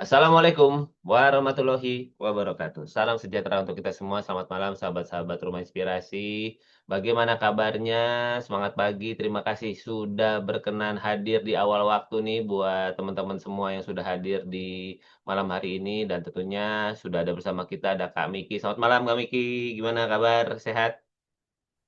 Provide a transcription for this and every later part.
Assalamualaikum warahmatullahi wabarakatuh. Salam sejahtera untuk kita semua. Selamat malam, sahabat-sahabat Rumah Inspirasi. Bagaimana kabarnya? Semangat pagi. Terima kasih sudah berkenan hadir di awal waktu nih buat teman-teman semua yang sudah hadir di malam hari ini. Dan tentunya sudah ada bersama kita ada Kak Miki. Selamat malam Kak Miki. Gimana kabar? Sehat?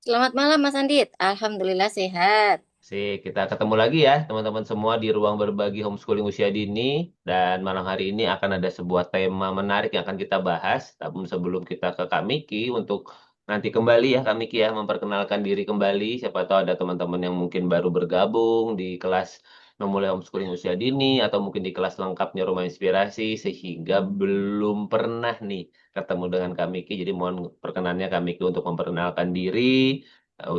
Selamat malam Mas Andit. Alhamdulillah sehat. Kita ketemu lagi ya teman-teman semua di ruang berbagi homeschooling usia dini dan malam hari ini akan ada sebuah tema menarik yang akan kita bahas. Tapi sebelum kita ke Kak Miki untuk nanti kembali ya Kak Miki ya memperkenalkan diri kembali. Siapa tahu ada teman-teman yang mungkin baru bergabung di kelas memulai homeschooling usia dini atau mungkin di kelas lengkapnya Rumah Inspirasi sehingga belum pernah nih ketemu dengan Kak Miki. Jadi mohon perkenannya Kak Miki untuk memperkenalkan diri,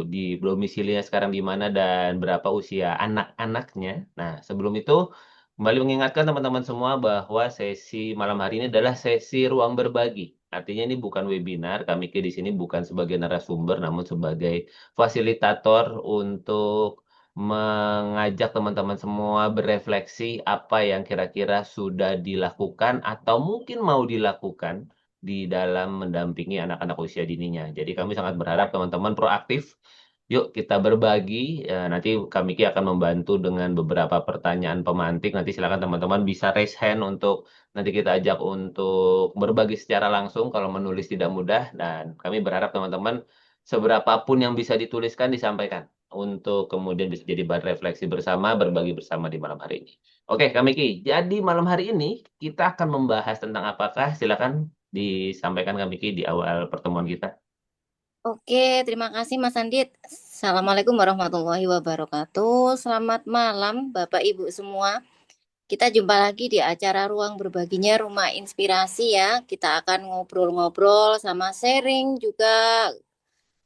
di domisilinya sekarang di mana dan berapa usia anak-anaknya. Nah, sebelum itu kembali mengingatkan teman-teman semua bahwa sesi malam hari ini adalah sesi ruang berbagi. Artinya ini bukan webinar, kami di sini bukan sebagai narasumber namun sebagai fasilitator untuk mengajak teman-teman semua berefleksi apa yang kira-kira sudah dilakukan atau mungkin mau dilakukan di dalam mendampingi anak-anak usia dininya. Jadi kami sangat berharap teman-teman proaktif. Yuk kita berbagi. Nanti kami akan membantu dengan beberapa pertanyaan pemantik. Nanti silakan teman-teman bisa raise hand untuk nanti kita ajak untuk berbagi secara langsung kalau menulis tidak mudah. Dan kami berharap teman-teman seberapa pun yang bisa dituliskan disampaikan untuk kemudian bisa jadi bahan refleksi bersama, berbagi bersama di malam hari ini. Oke, Kak Miki. Jadi malam hari ini kita akan membahas tentang apakah? Silakan disampaikan Kak Miki di awal pertemuan kita. Oke, terima kasih Mas Andit. Assalamualaikum warahmatullahi wabarakatuh. Selamat malam Bapak Ibu semua. Kita jumpa lagi di acara Ruang Berbaginya Rumah Inspirasi ya. Kita akan ngobrol-ngobrol sama sharing juga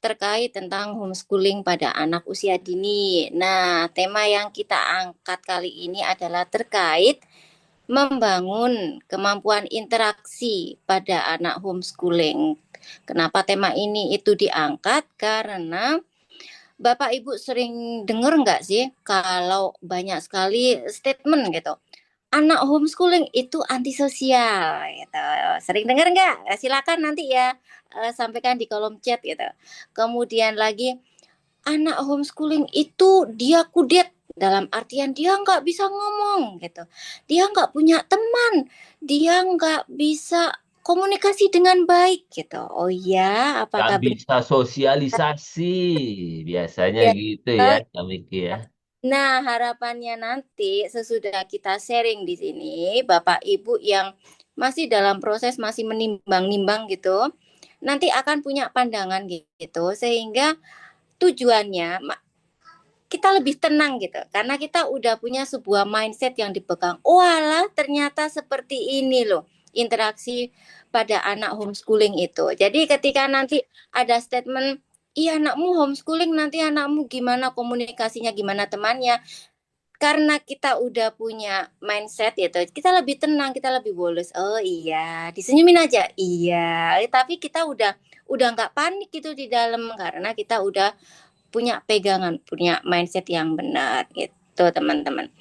terkait tentang homeschooling pada anak usia dini. Nah, tema yang kita angkat kali ini adalah terkait membangun kemampuan interaksi pada anak homeschooling. Kenapa tema ini itu diangkat? Karena Bapak Ibu sering dengar nggak sih kalau banyak sekali statement gitu. Anak homeschooling itu antisosial gitu. Sering dengar nggak? Silakan nanti ya sampaikan di kolom chat gitu. Kemudian lagi anak homeschooling itu dia kudet dalam artian dia nggak bisa ngomong gitu, dia nggak punya teman, dia nggak bisa komunikasi dengan baik gitu. Oh ya, Gak apakah benar? bisa sosialisasi. Biasanya Ya. gitu ya, Kak Miki ya. Nah, harapannya nanti sesudah kita sharing di sini, Bapak Ibu yang masih dalam proses masih menimbang-nimbang gitu, nanti akan punya pandangan gitu, sehingga tujuannya kita lebih tenang gitu karena kita udah punya sebuah mindset yang dipegang. Oh alah, ternyata seperti ini loh interaksi pada anak homeschooling itu. Jadi ketika nanti ada statement, iya anakmu homeschooling, nanti anakmu gimana komunikasinya, gimana temannya, karena kita udah punya mindset gitu, kita lebih tenang, kita lebih bolos. Oh iya, disenyumin aja. Iya, tapi kita udah nggak panik gitu di dalam karena kita udah punya pegangan, punya mindset yang benar gitu teman-teman.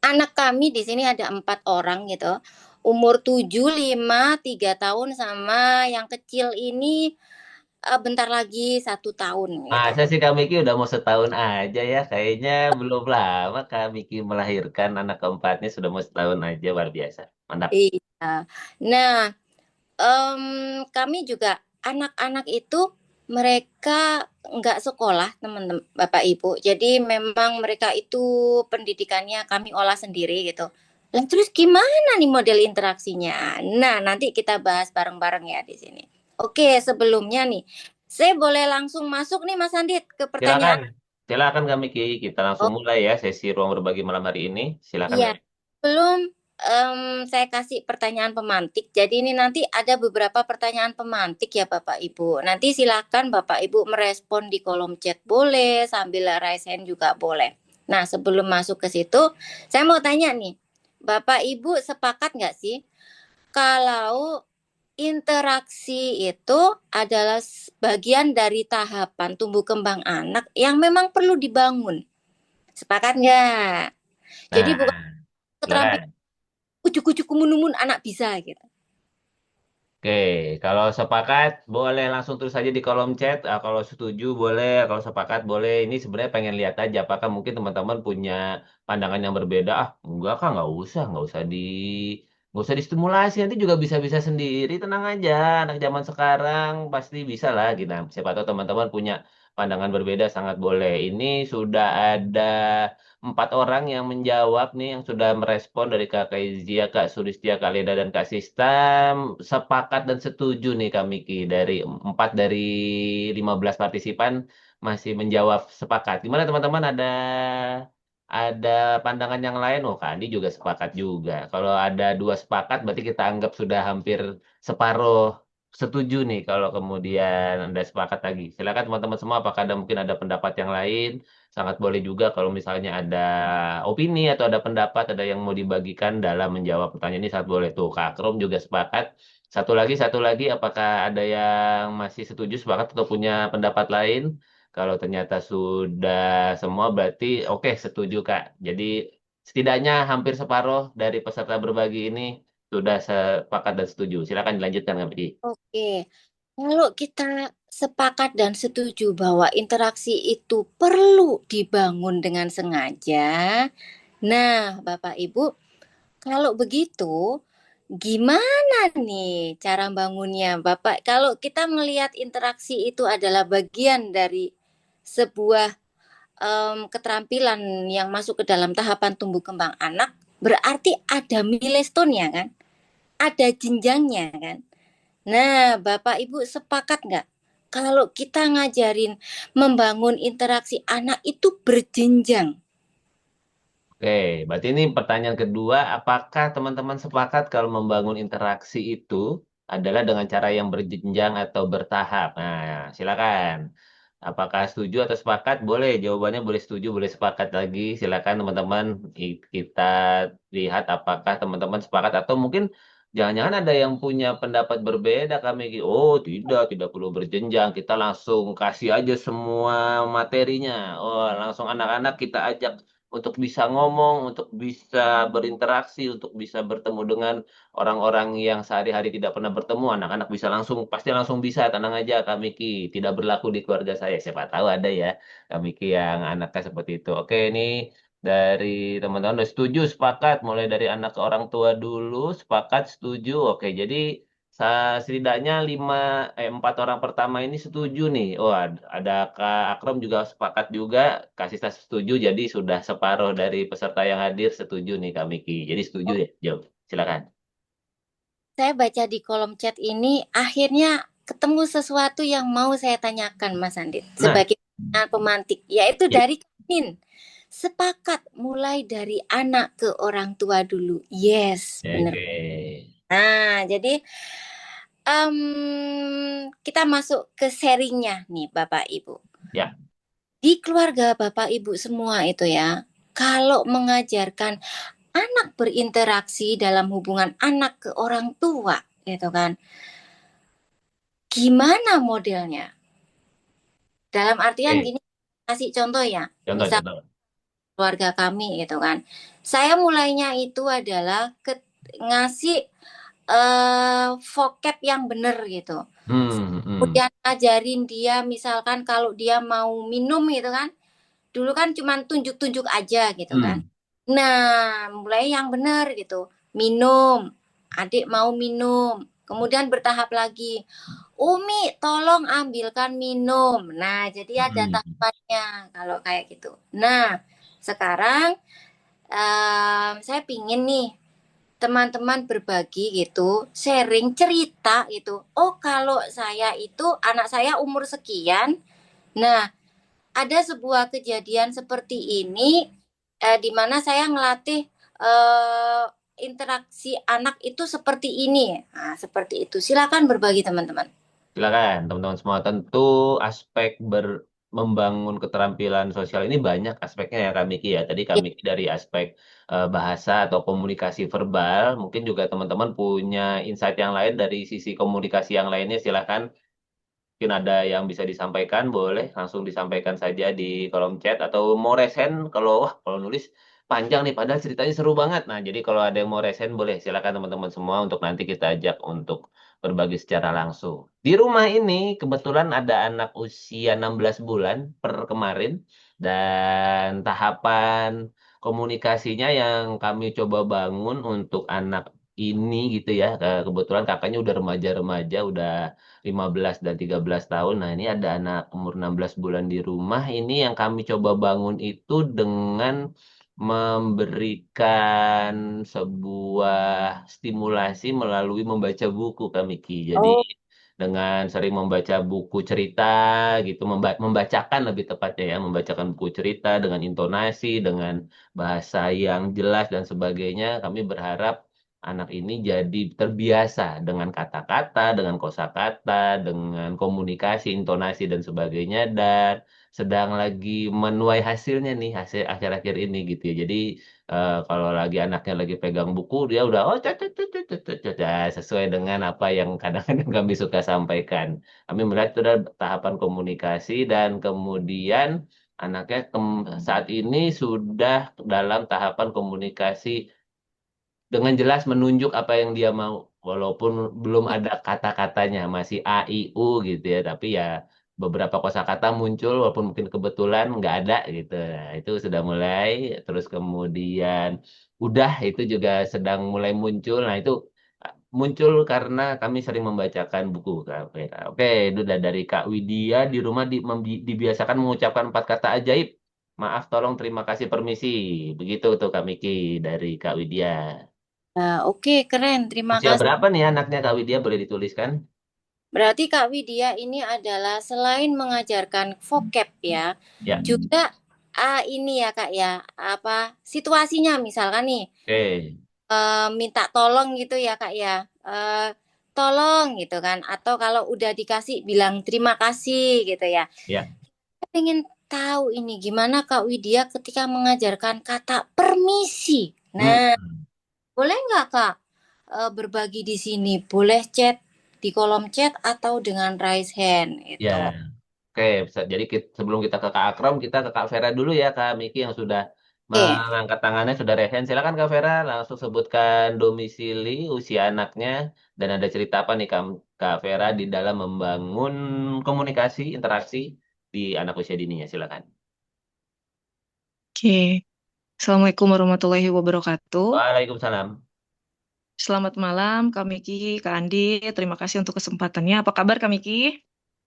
Anak kami di sini ada 4 orang gitu. Umur 7, 5, 3 tahun sama yang kecil ini bentar lagi 1 tahun gitu. Masa sih Kak Miki udah mau setahun aja ya? Kayaknya belum lama Kak Miki melahirkan anak keempatnya sudah mau setahun aja, luar biasa. Mantap. Iya. Nah, em, kami juga anak-anak itu mereka nggak sekolah teman-teman Bapak Ibu. Jadi memang mereka itu pendidikannya kami olah sendiri gitu. Lah terus gimana nih model interaksinya? Nah, nanti kita bahas bareng-bareng ya di sini. Oke, sebelumnya nih, saya boleh langsung masuk nih Mas Andit ke Silakan. pertanyaan. Silakan Kak Miki. Kita langsung Oh mulai ya sesi ruang berbagi malam hari ini. Silakan iya, Kak. belum saya kasih pertanyaan pemantik. Jadi ini nanti ada beberapa pertanyaan pemantik ya Bapak Ibu. Nanti silakan Bapak Ibu merespon di kolom chat boleh, sambil raise hand juga boleh. Nah, sebelum masuk ke situ, saya mau tanya nih, Bapak Ibu sepakat nggak sih kalau interaksi itu adalah bagian dari tahapan tumbuh kembang anak yang memang perlu dibangun? Sepakat nggak? Jadi bukan Nah, keterampilan silakan. ujuk-ujuk umun-umun anak bisa gitu. Oke, kalau sepakat boleh langsung tulis saja di kolom chat. Kalau setuju boleh, kalau sepakat boleh. Ini sebenarnya pengen lihat aja apakah mungkin teman-teman punya pandangan yang berbeda. Ah, enggak kah, nggak usah distimulasi. Nanti juga bisa-bisa sendiri. Tenang aja, anak zaman sekarang pasti bisa lah. Gitu. Nah, siapa tahu teman-teman punya pandangan berbeda, sangat boleh. Ini sudah ada 4 orang yang menjawab nih, yang sudah merespon dari Kak Kaizia, Kak Sulistia, Kak Leda, dan Kak Sistam. Sepakat dan setuju nih Kak Miki. Dari 4 dari 15 partisipan masih menjawab sepakat. Gimana teman-teman, ada pandangan yang lain? Oh, Kak Andi juga sepakat juga. Kalau ada 2 sepakat, berarti kita anggap sudah hampir separuh setuju nih. Kalau kemudian Anda sepakat lagi. Silakan teman-teman semua, apakah ada mungkin ada pendapat yang lain? Sangat boleh juga kalau misalnya ada opini atau ada pendapat, ada yang mau dibagikan dalam menjawab pertanyaan ini, sangat boleh tuh. Kak Krom juga sepakat. Satu lagi, apakah ada yang masih setuju, sepakat, atau punya pendapat lain? Kalau ternyata sudah semua, berarti oke, setuju Kak. Jadi setidaknya hampir separuh dari peserta berbagi ini sudah sepakat dan setuju. Silakan dilanjutkan Kak Miki. Oke, kalau kita sepakat dan setuju bahwa interaksi itu perlu dibangun dengan sengaja, nah, Bapak Ibu, kalau begitu, gimana nih cara bangunnya, Bapak? Kalau kita melihat interaksi itu adalah bagian dari sebuah keterampilan yang masuk ke dalam tahapan tumbuh kembang anak, berarti ada milestone-nya kan? Ada jenjangnya kan? Nah, Bapak Ibu sepakat nggak? Kalau kita ngajarin membangun interaksi anak itu berjenjang. Oke, berarti ini pertanyaan kedua, apakah teman-teman sepakat kalau membangun interaksi itu adalah dengan cara yang berjenjang atau bertahap? Nah, silakan. Apakah setuju atau sepakat? Boleh, jawabannya boleh setuju, boleh sepakat lagi. Silakan teman-teman, kita lihat apakah teman-teman sepakat atau mungkin jangan-jangan ada yang punya pendapat berbeda kami. Oh, tidak perlu berjenjang. Kita langsung kasih aja semua materinya. Oh, langsung anak-anak kita ajak untuk bisa ngomong, untuk bisa berinteraksi, untuk bisa bertemu dengan orang-orang yang sehari-hari tidak pernah bertemu. Anak-anak bisa langsung, pasti langsung bisa. Tenang aja, Kak Miki. Tidak berlaku di keluarga saya. Siapa tahu ada ya, Kak Miki yang anaknya seperti itu. Oke, ini dari teman-teman udah setuju, sepakat. Mulai dari anak ke orang tua dulu, sepakat, setuju. Oke, jadi setidaknya 4 orang pertama ini setuju nih. Oh, ada Kak Akrom juga sepakat juga, Kak Sista setuju. Jadi sudah separuh dari peserta yang hadir setuju nih Kak Miki. Jadi setuju ya, Jo. Silakan. Saya baca di kolom chat ini akhirnya ketemu sesuatu yang mau saya tanyakan Mas Andit Nah, sebagai pemantik, yaitu ya, dari Kamin. Sepakat mulai dari anak ke orang tua dulu. Yes, benar. oke. Nah, jadi kita masuk ke sharingnya nih Bapak Ibu. Ya, Di keluarga Bapak Ibu semua itu ya, kalau mengajarkan anak berinteraksi dalam hubungan anak ke orang tua, gitu kan. Gimana modelnya? Dalam artian oke. gini, kasih contoh ya. Misal Contoh-contoh. keluarga kami gitu kan. Saya mulainya itu adalah ngasih vocab yang benar gitu. Hmm. Kemudian ajarin dia misalkan kalau dia mau minum gitu kan. Dulu kan cuma tunjuk-tunjuk aja gitu kan. Hmm. Nah, mulai yang benar gitu. Minum. Adik mau minum. Kemudian bertahap lagi. Umi, tolong ambilkan minum. Nah, jadi ada Hmm. tahapannya kalau kayak gitu. Nah, sekarang saya pingin nih teman-teman berbagi gitu, sharing cerita gitu. Oh, kalau saya itu anak saya umur sekian. Nah, ada sebuah kejadian seperti ini di mana saya ngelatih eh, interaksi anak itu seperti ini. Nah, seperti itu. Silakan berbagi teman-teman. Silakan teman-teman semua. Tentu aspek membangun keterampilan sosial ini banyak aspeknya ya Kak Miki ya. Tadi Kak Ya, Miki dari aspek bahasa atau komunikasi verbal. Mungkin juga teman-teman punya insight yang lain dari sisi komunikasi yang lainnya. Silakan. Mungkin ada yang bisa disampaikan, boleh langsung disampaikan saja di kolom chat atau mau resen kalau nulis panjang nih, padahal ceritanya seru banget. Nah, jadi kalau ada yang mau resen boleh silakan teman-teman semua untuk nanti kita ajak untuk berbagi secara langsung. Di rumah ini kebetulan ada anak usia 16 bulan per kemarin dan tahapan komunikasinya yang kami coba bangun untuk anak ini gitu ya. Kebetulan kakaknya udah remaja-remaja, udah 15 dan 13 tahun. Nah, ini ada anak umur 16 bulan di rumah. Ini yang kami coba bangun itu dengan memberikan sebuah stimulasi melalui membaca buku kami Ki. Jadi Oh, dengan sering membaca buku cerita gitu, membacakan lebih tepatnya ya, membacakan buku cerita dengan intonasi, dengan bahasa yang jelas dan sebagainya. Kami berharap anak ini jadi terbiasa dengan kata-kata, dengan kosakata, dengan komunikasi, intonasi dan sebagainya dan sedang lagi menuai hasilnya nih hasil akhir-akhir ini gitu ya. Jadi kalau lagi anaknya lagi pegang buku dia udah oh cat, cat, cat, cat, cat, cat, ya, sesuai dengan apa yang kadang-kadang kami suka sampaikan. Kami melihat itu adalah tahapan komunikasi dan kemudian anaknya saat ini sudah dalam tahapan komunikasi dengan jelas menunjuk apa yang dia mau walaupun belum ada kata-katanya masih A I U gitu ya tapi ya beberapa kosakata muncul walaupun mungkin kebetulan nggak ada gitu nah, itu sudah mulai terus kemudian udah itu juga sedang mulai muncul nah itu muncul karena kami sering membacakan buku Kak Vera. Oke itu udah dari Kak Widya di rumah dibiasakan mengucapkan 4 kata ajaib. Maaf, tolong, terima kasih, permisi. Begitu tuh Kak Miki dari Kak Widya. nah, oke, keren. Terima Usia kasih. berapa nih anaknya Kak Widya boleh dituliskan? Berarti Kak Widya ini adalah selain mengajarkan vocab ya, Ya, juga ini ya Kak ya, apa situasinya misalkan nih oke. minta tolong gitu ya Kak ya. Tolong gitu kan atau kalau udah dikasih bilang terima kasih gitu ya. Ya. Saya pengen tahu ini gimana Kak Widya ketika mengajarkan kata permisi. Nah, Hmm. boleh nggak Kak berbagi di sini? Boleh chat di kolom chat atau dengan raise hand Ya. itu. Oke, jadi sebelum kita ke Kak Akram, kita ke Kak Vera dulu ya, Kak Miki yang sudah Oke. mengangkat tangannya, sudah resen. Silakan Kak Vera, langsung sebutkan domisili, usia anaknya, dan ada cerita apa nih Kak Vera di dalam membangun komunikasi, interaksi di anak usia dininya. Silakan. Oke, Assalamualaikum warahmatullahi wabarakatuh. Waalaikumsalam. Selamat malam, Kak Miki, Kak Andi. Terima kasih untuk kesempatannya. Apa kabar, Kak Miki?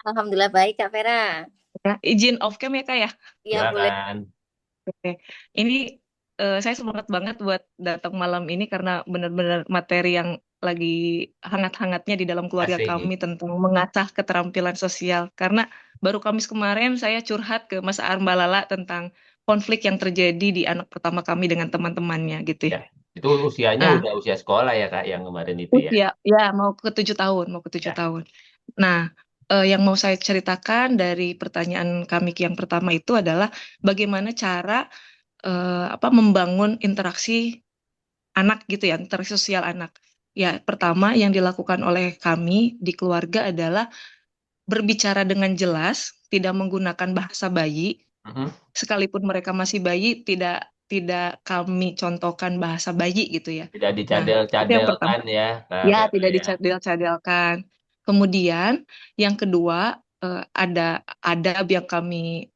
Alhamdulillah baik Kak Vera. Ya, izin off cam ya, Kak ya? Iya boleh. Silakan. Oke. Ini saya semangat banget buat datang malam ini karena benar-benar materi yang lagi hangat-hangatnya di dalam keluarga kami Asik. tentang mengasah keterampilan sosial. Karena baru Kamis kemarin saya curhat ke Mas Armbalala tentang konflik yang terjadi di anak pertama kami dengan teman-temannya gitu Ya, ya. itu usianya Nah, udah usia sekolah ya Kak, yang kemarin itu ya. usia, ya mau ke 7 tahun, mau ke tujuh Ya. tahun. Nah, yang mau saya ceritakan dari pertanyaan kami yang pertama itu adalah bagaimana cara apa membangun interaksi anak gitu ya, interaksi sosial anak. Ya, pertama yang dilakukan oleh kami di keluarga adalah berbicara dengan jelas, tidak menggunakan bahasa bayi, Mhm. sekalipun mereka masih bayi, tidak kami contohkan bahasa bayi gitu ya. Tidak Nah, itu yang pertama. dicadel-cadelkan ya Kak Ya, Vera tidak ya. dicadil-cadilkan. Kemudian yang kedua ada adab yang kami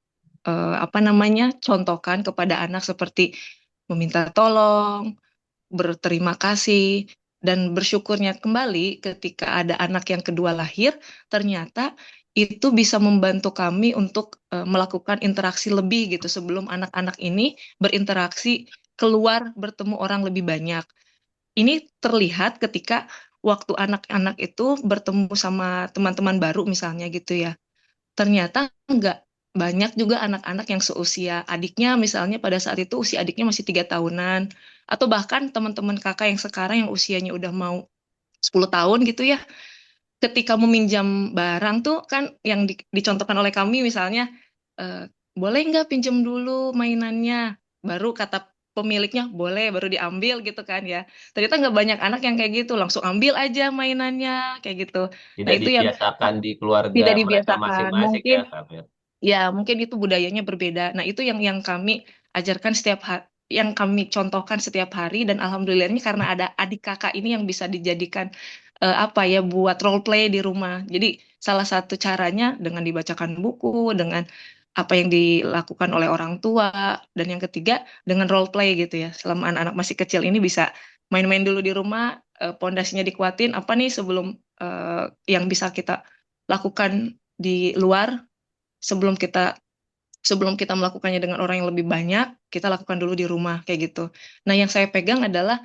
apa namanya contohkan kepada anak seperti meminta tolong, berterima kasih, dan bersyukurnya kembali ketika ada anak yang kedua lahir, ternyata itu bisa membantu kami untuk melakukan interaksi lebih gitu sebelum anak-anak ini berinteraksi keluar bertemu orang lebih banyak. Ini terlihat ketika waktu anak-anak itu bertemu sama teman-teman baru misalnya gitu ya. Ternyata nggak banyak juga anak-anak yang seusia adiknya misalnya pada saat itu usia adiknya masih 3 tahunan. Atau bahkan teman-teman kakak yang sekarang yang usianya udah mau 10 tahun gitu ya. Ketika meminjam barang tuh kan yang dicontohkan oleh kami misalnya, eh, boleh nggak pinjam dulu mainannya? Baru kata pemiliknya boleh, baru diambil gitu kan ya. Ternyata nggak banyak anak yang kayak gitu, langsung ambil aja mainannya kayak gitu. Nah Tidak itu yang dibiasakan di keluarga tidak mereka dibiasakan. masing-masing Mungkin ya Kak Vera. ya mungkin itu budayanya berbeda. Nah itu yang kami ajarkan yang kami contohkan setiap hari, dan alhamdulillahnya karena ada adik kakak ini yang bisa dijadikan apa ya, buat role play di rumah. Jadi salah satu caranya dengan dibacakan buku, dengan apa yang dilakukan oleh orang tua, dan yang ketiga dengan role play gitu ya. Selama anak-anak masih kecil ini bisa main-main dulu di rumah, pondasinya dikuatin, apa nih sebelum yang bisa kita lakukan di luar, sebelum kita sebelum kita melakukannya dengan orang yang lebih banyak, kita lakukan dulu di rumah kayak gitu. Nah, yang saya pegang adalah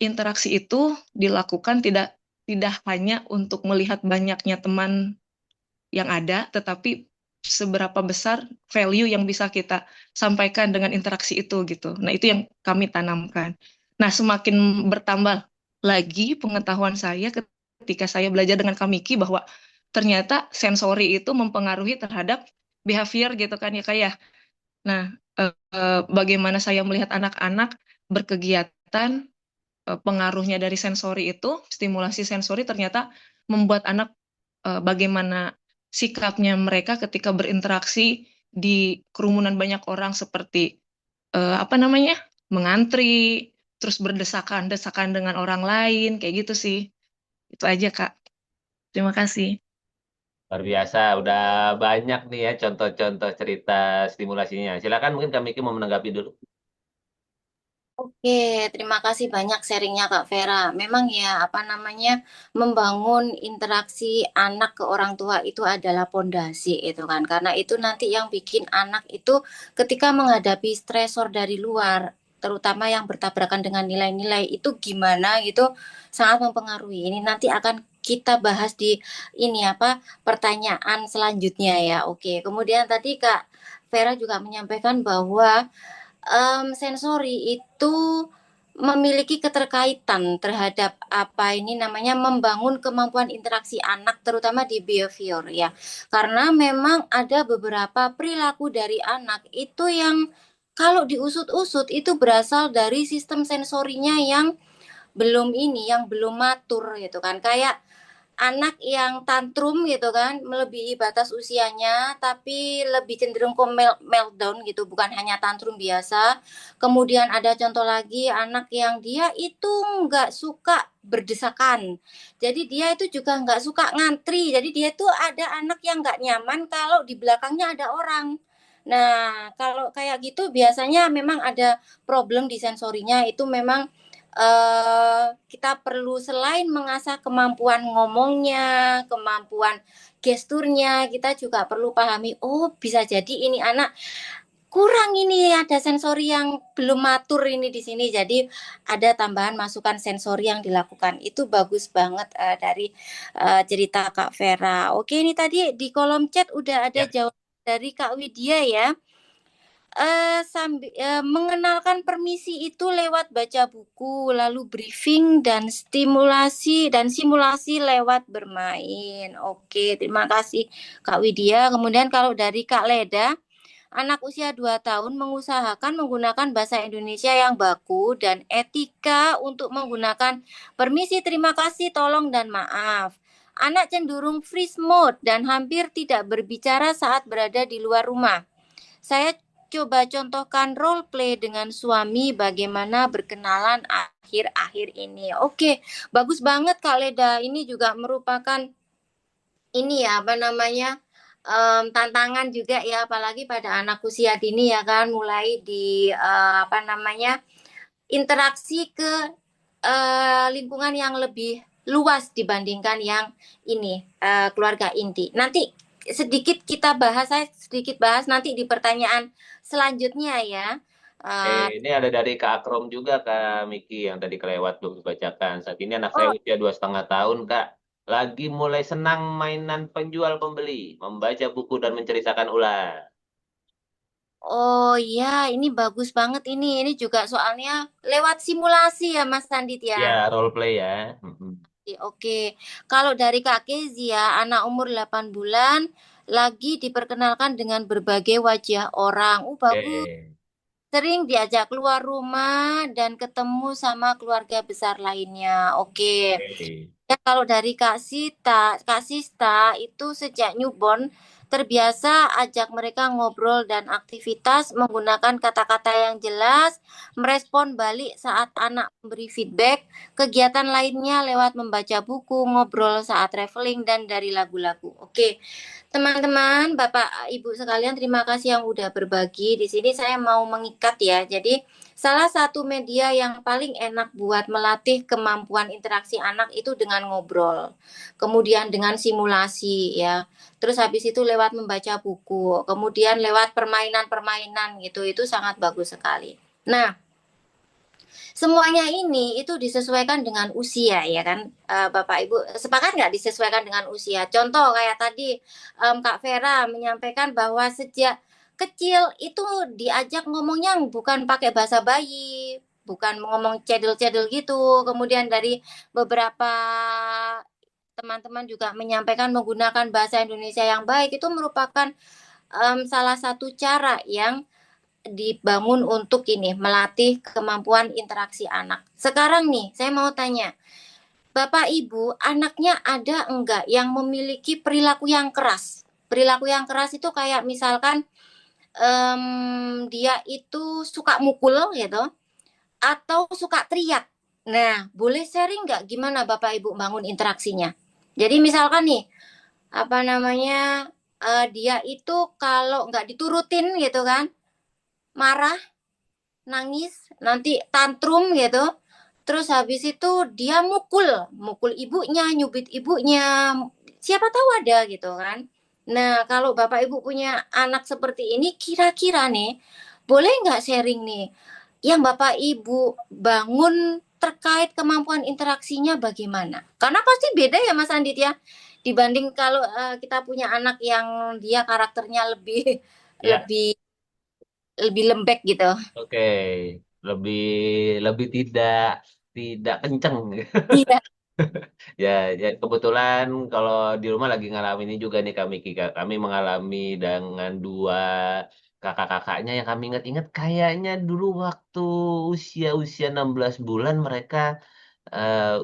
interaksi itu dilakukan tidak tidak hanya untuk melihat banyaknya teman yang ada, tetapi seberapa besar value yang bisa kita sampaikan dengan interaksi itu gitu. Nah, itu yang kami tanamkan. Nah, semakin bertambah lagi pengetahuan saya ketika saya belajar dengan Kamiki bahwa ternyata sensori itu mempengaruhi terhadap behavior gitu kan ya kayak. Nah, bagaimana saya melihat anak-anak berkegiatan, pengaruhnya dari sensori itu, stimulasi sensori ternyata membuat anak bagaimana sikapnya mereka ketika berinteraksi di kerumunan banyak orang seperti apa namanya, mengantri, terus berdesakan-desakan dengan orang lain, kayak gitu sih. Itu aja, Kak. Terima kasih. Luar biasa, udah banyak nih ya contoh-contoh cerita stimulasinya. Silakan mungkin Kak Miki mau menanggapi dulu. Oke, terima kasih banyak sharingnya Kak Vera. Memang ya, apa namanya, membangun interaksi anak ke orang tua itu adalah pondasi itu kan. Karena itu nanti yang bikin anak itu ketika menghadapi stresor dari luar, terutama yang bertabrakan dengan nilai-nilai itu gimana gitu, sangat mempengaruhi. Ini nanti akan kita bahas di ini apa pertanyaan selanjutnya ya. Oke, kemudian tadi Kak Vera juga menyampaikan bahwa sensori itu memiliki keterkaitan terhadap apa ini namanya membangun kemampuan interaksi anak terutama di behavior ya. Karena memang ada beberapa perilaku dari anak itu yang kalau diusut-usut itu berasal dari sistem sensorinya yang belum ini, yang belum matur gitu kan. Kayak anak yang tantrum gitu kan, melebihi batas usianya, tapi lebih cenderung ke meltdown gitu, bukan hanya tantrum biasa. Kemudian ada contoh lagi, anak yang dia itu nggak suka berdesakan. Jadi dia itu juga nggak suka ngantri. Jadi dia itu ada anak yang nggak nyaman kalau di belakangnya ada orang. Nah, kalau kayak gitu biasanya memang ada problem di sensorinya itu memang kita perlu selain mengasah kemampuan ngomongnya, kemampuan gesturnya, kita juga perlu pahami, oh bisa jadi ini anak kurang ini ada sensori yang belum matur ini di sini. Jadi ada tambahan masukan sensori yang dilakukan. Itu bagus banget dari cerita Kak Vera. Oke, ini tadi di kolom chat udah ada Ya. jawaban dari Kak Widya ya. Mengenalkan permisi itu lewat baca buku, lalu briefing dan stimulasi dan simulasi lewat bermain. Oke, terima kasih Kak Widya. Kemudian kalau dari Kak Leda, anak usia 2 tahun mengusahakan menggunakan bahasa Indonesia yang baku dan etika untuk menggunakan permisi, terima kasih, tolong, dan maaf. Anak cenderung freeze mode dan hampir tidak berbicara saat berada di luar rumah. Saya coba contohkan role play dengan suami bagaimana berkenalan akhir-akhir ini. Oke, bagus banget Kak Leda. Ini juga merupakan ini ya apa namanya tantangan juga ya apalagi pada anak usia dini ya kan mulai di apa namanya interaksi ke lingkungan yang lebih luas dibandingkan yang ini keluarga inti. Nanti sedikit kita bahas, saya sedikit bahas nanti di pertanyaan selanjutnya ya. Ini ada dari Kak Akrom juga Kak Miki yang tadi kelewat belum dibacakan. Saat ini anak saya Oh, usia 2,5 tahun Kak. Lagi mulai senang mainan penjual pembeli, membaca buku dan menceritakan ulang. oh ya, ini bagus banget ini. Ini juga soalnya lewat simulasi ya Mas Sandit ya. Ya, role play ya. Mm-mm. Oke, kalau dari Kak Kezia, anak umur 8 bulan, lagi diperkenalkan dengan berbagai wajah orang. Bagus. Oke. Sering diajak keluar rumah dan ketemu sama keluarga besar lainnya. Oke. Oke. Kalau dari Kak Sista itu sejak newborn terbiasa ajak mereka ngobrol dan aktivitas menggunakan kata-kata yang jelas, merespon balik saat anak memberi feedback, kegiatan lainnya lewat membaca buku, ngobrol saat traveling, dan dari lagu-lagu. Oke, teman-teman, Bapak, Ibu sekalian, terima kasih yang udah berbagi. Di sini saya mau mengikat ya. Jadi, salah satu media yang paling enak buat melatih kemampuan interaksi anak itu dengan ngobrol. Kemudian dengan simulasi ya. Terus habis itu lewat membaca buku. Kemudian lewat permainan-permainan gitu. Itu sangat bagus sekali. Nah, semuanya ini itu disesuaikan dengan usia ya kan, Bapak Ibu sepakat nggak disesuaikan dengan usia? Contoh kayak tadi Kak Vera menyampaikan bahwa sejak kecil itu diajak ngomongnya bukan pakai bahasa bayi, bukan ngomong cedel-cedel gitu. Kemudian dari beberapa teman-teman juga menyampaikan menggunakan bahasa Indonesia yang baik itu merupakan salah satu cara yang dibangun untuk ini melatih kemampuan interaksi anak. Sekarang nih, saya mau tanya, Bapak Ibu, anaknya ada enggak yang memiliki perilaku yang keras? Perilaku yang keras itu kayak misalkan dia itu suka mukul gitu, atau suka teriak. Nah, boleh sharing nggak gimana Bapak Ibu bangun interaksinya? Jadi misalkan nih, apa namanya, dia itu kalau nggak diturutin gitu kan, marah, nangis, nanti tantrum gitu. Terus habis itu dia mukul ibunya, nyubit ibunya. Siapa tahu ada gitu kan. Nah, kalau Bapak Ibu punya anak seperti ini, kira-kira nih, boleh nggak sharing nih, yang Bapak Ibu bangun terkait kemampuan interaksinya bagaimana? Karena pasti beda ya Mas Andit ya, dibanding kalau kita punya anak yang dia karakternya lebih Ya, lebih lebih lembek gitu. oke. Lebih lebih tidak tidak kenceng. Iya. Ya, ya kebetulan kalau di rumah lagi ngalamin ini juga nih kami Kika. Kami mengalami dengan dua kakak-kakaknya yang kami ingat-ingat kayaknya dulu waktu usia-usia 16 bulan mereka eh,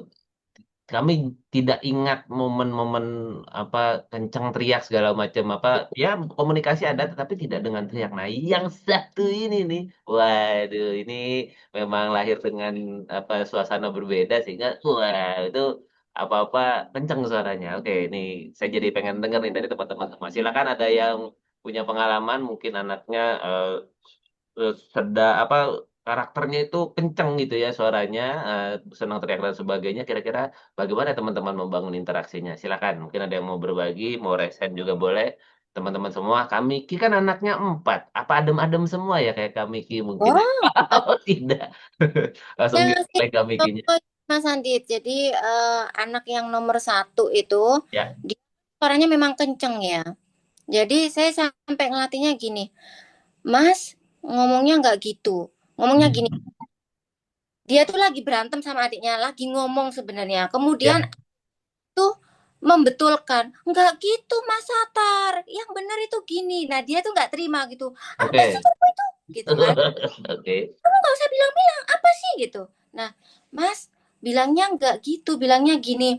kami tidak ingat momen-momen apa kenceng teriak segala macam apa ya komunikasi ada tetapi tidak dengan teriak. Nah, yang satu ini nih, waduh ini memang lahir dengan apa suasana berbeda sehingga wah itu apa-apa kenceng suaranya. Oke, ini saya jadi pengen denger nih dari teman-teman semua. Silakan ada yang punya pengalaman mungkin anaknya apa karakternya itu kenceng gitu ya suaranya, senang teriak dan sebagainya. Kira-kira bagaimana teman-teman membangun interaksinya? Silakan, mungkin ada yang mau berbagi, mau resen juga boleh. Teman-teman semua, kami Ki kan anaknya 4. Apa adem-adem semua ya kayak kami Ki mungkin? Oh, Oh tidak, langsung saya ngasih dimulai kami Kinya. contoh Mas Andit. Jadi anak yang nomor satu itu Ya. dia suaranya memang kenceng ya. Jadi saya sampai ngelatihnya gini, Mas ngomongnya nggak gitu, ngomongnya gini. Hmm. Dia tuh lagi berantem sama adiknya, lagi ngomong sebenarnya. Kemudian Ya, tuh membetulkan, nggak gitu Mas Satar, yang benar itu gini. Nah dia tuh nggak terima gitu. Apa sih oke. itu gitu kan? Oke. Kamu nggak usah bilang-bilang apa sih gitu. Nah, Mas bilangnya nggak gitu, bilangnya gini,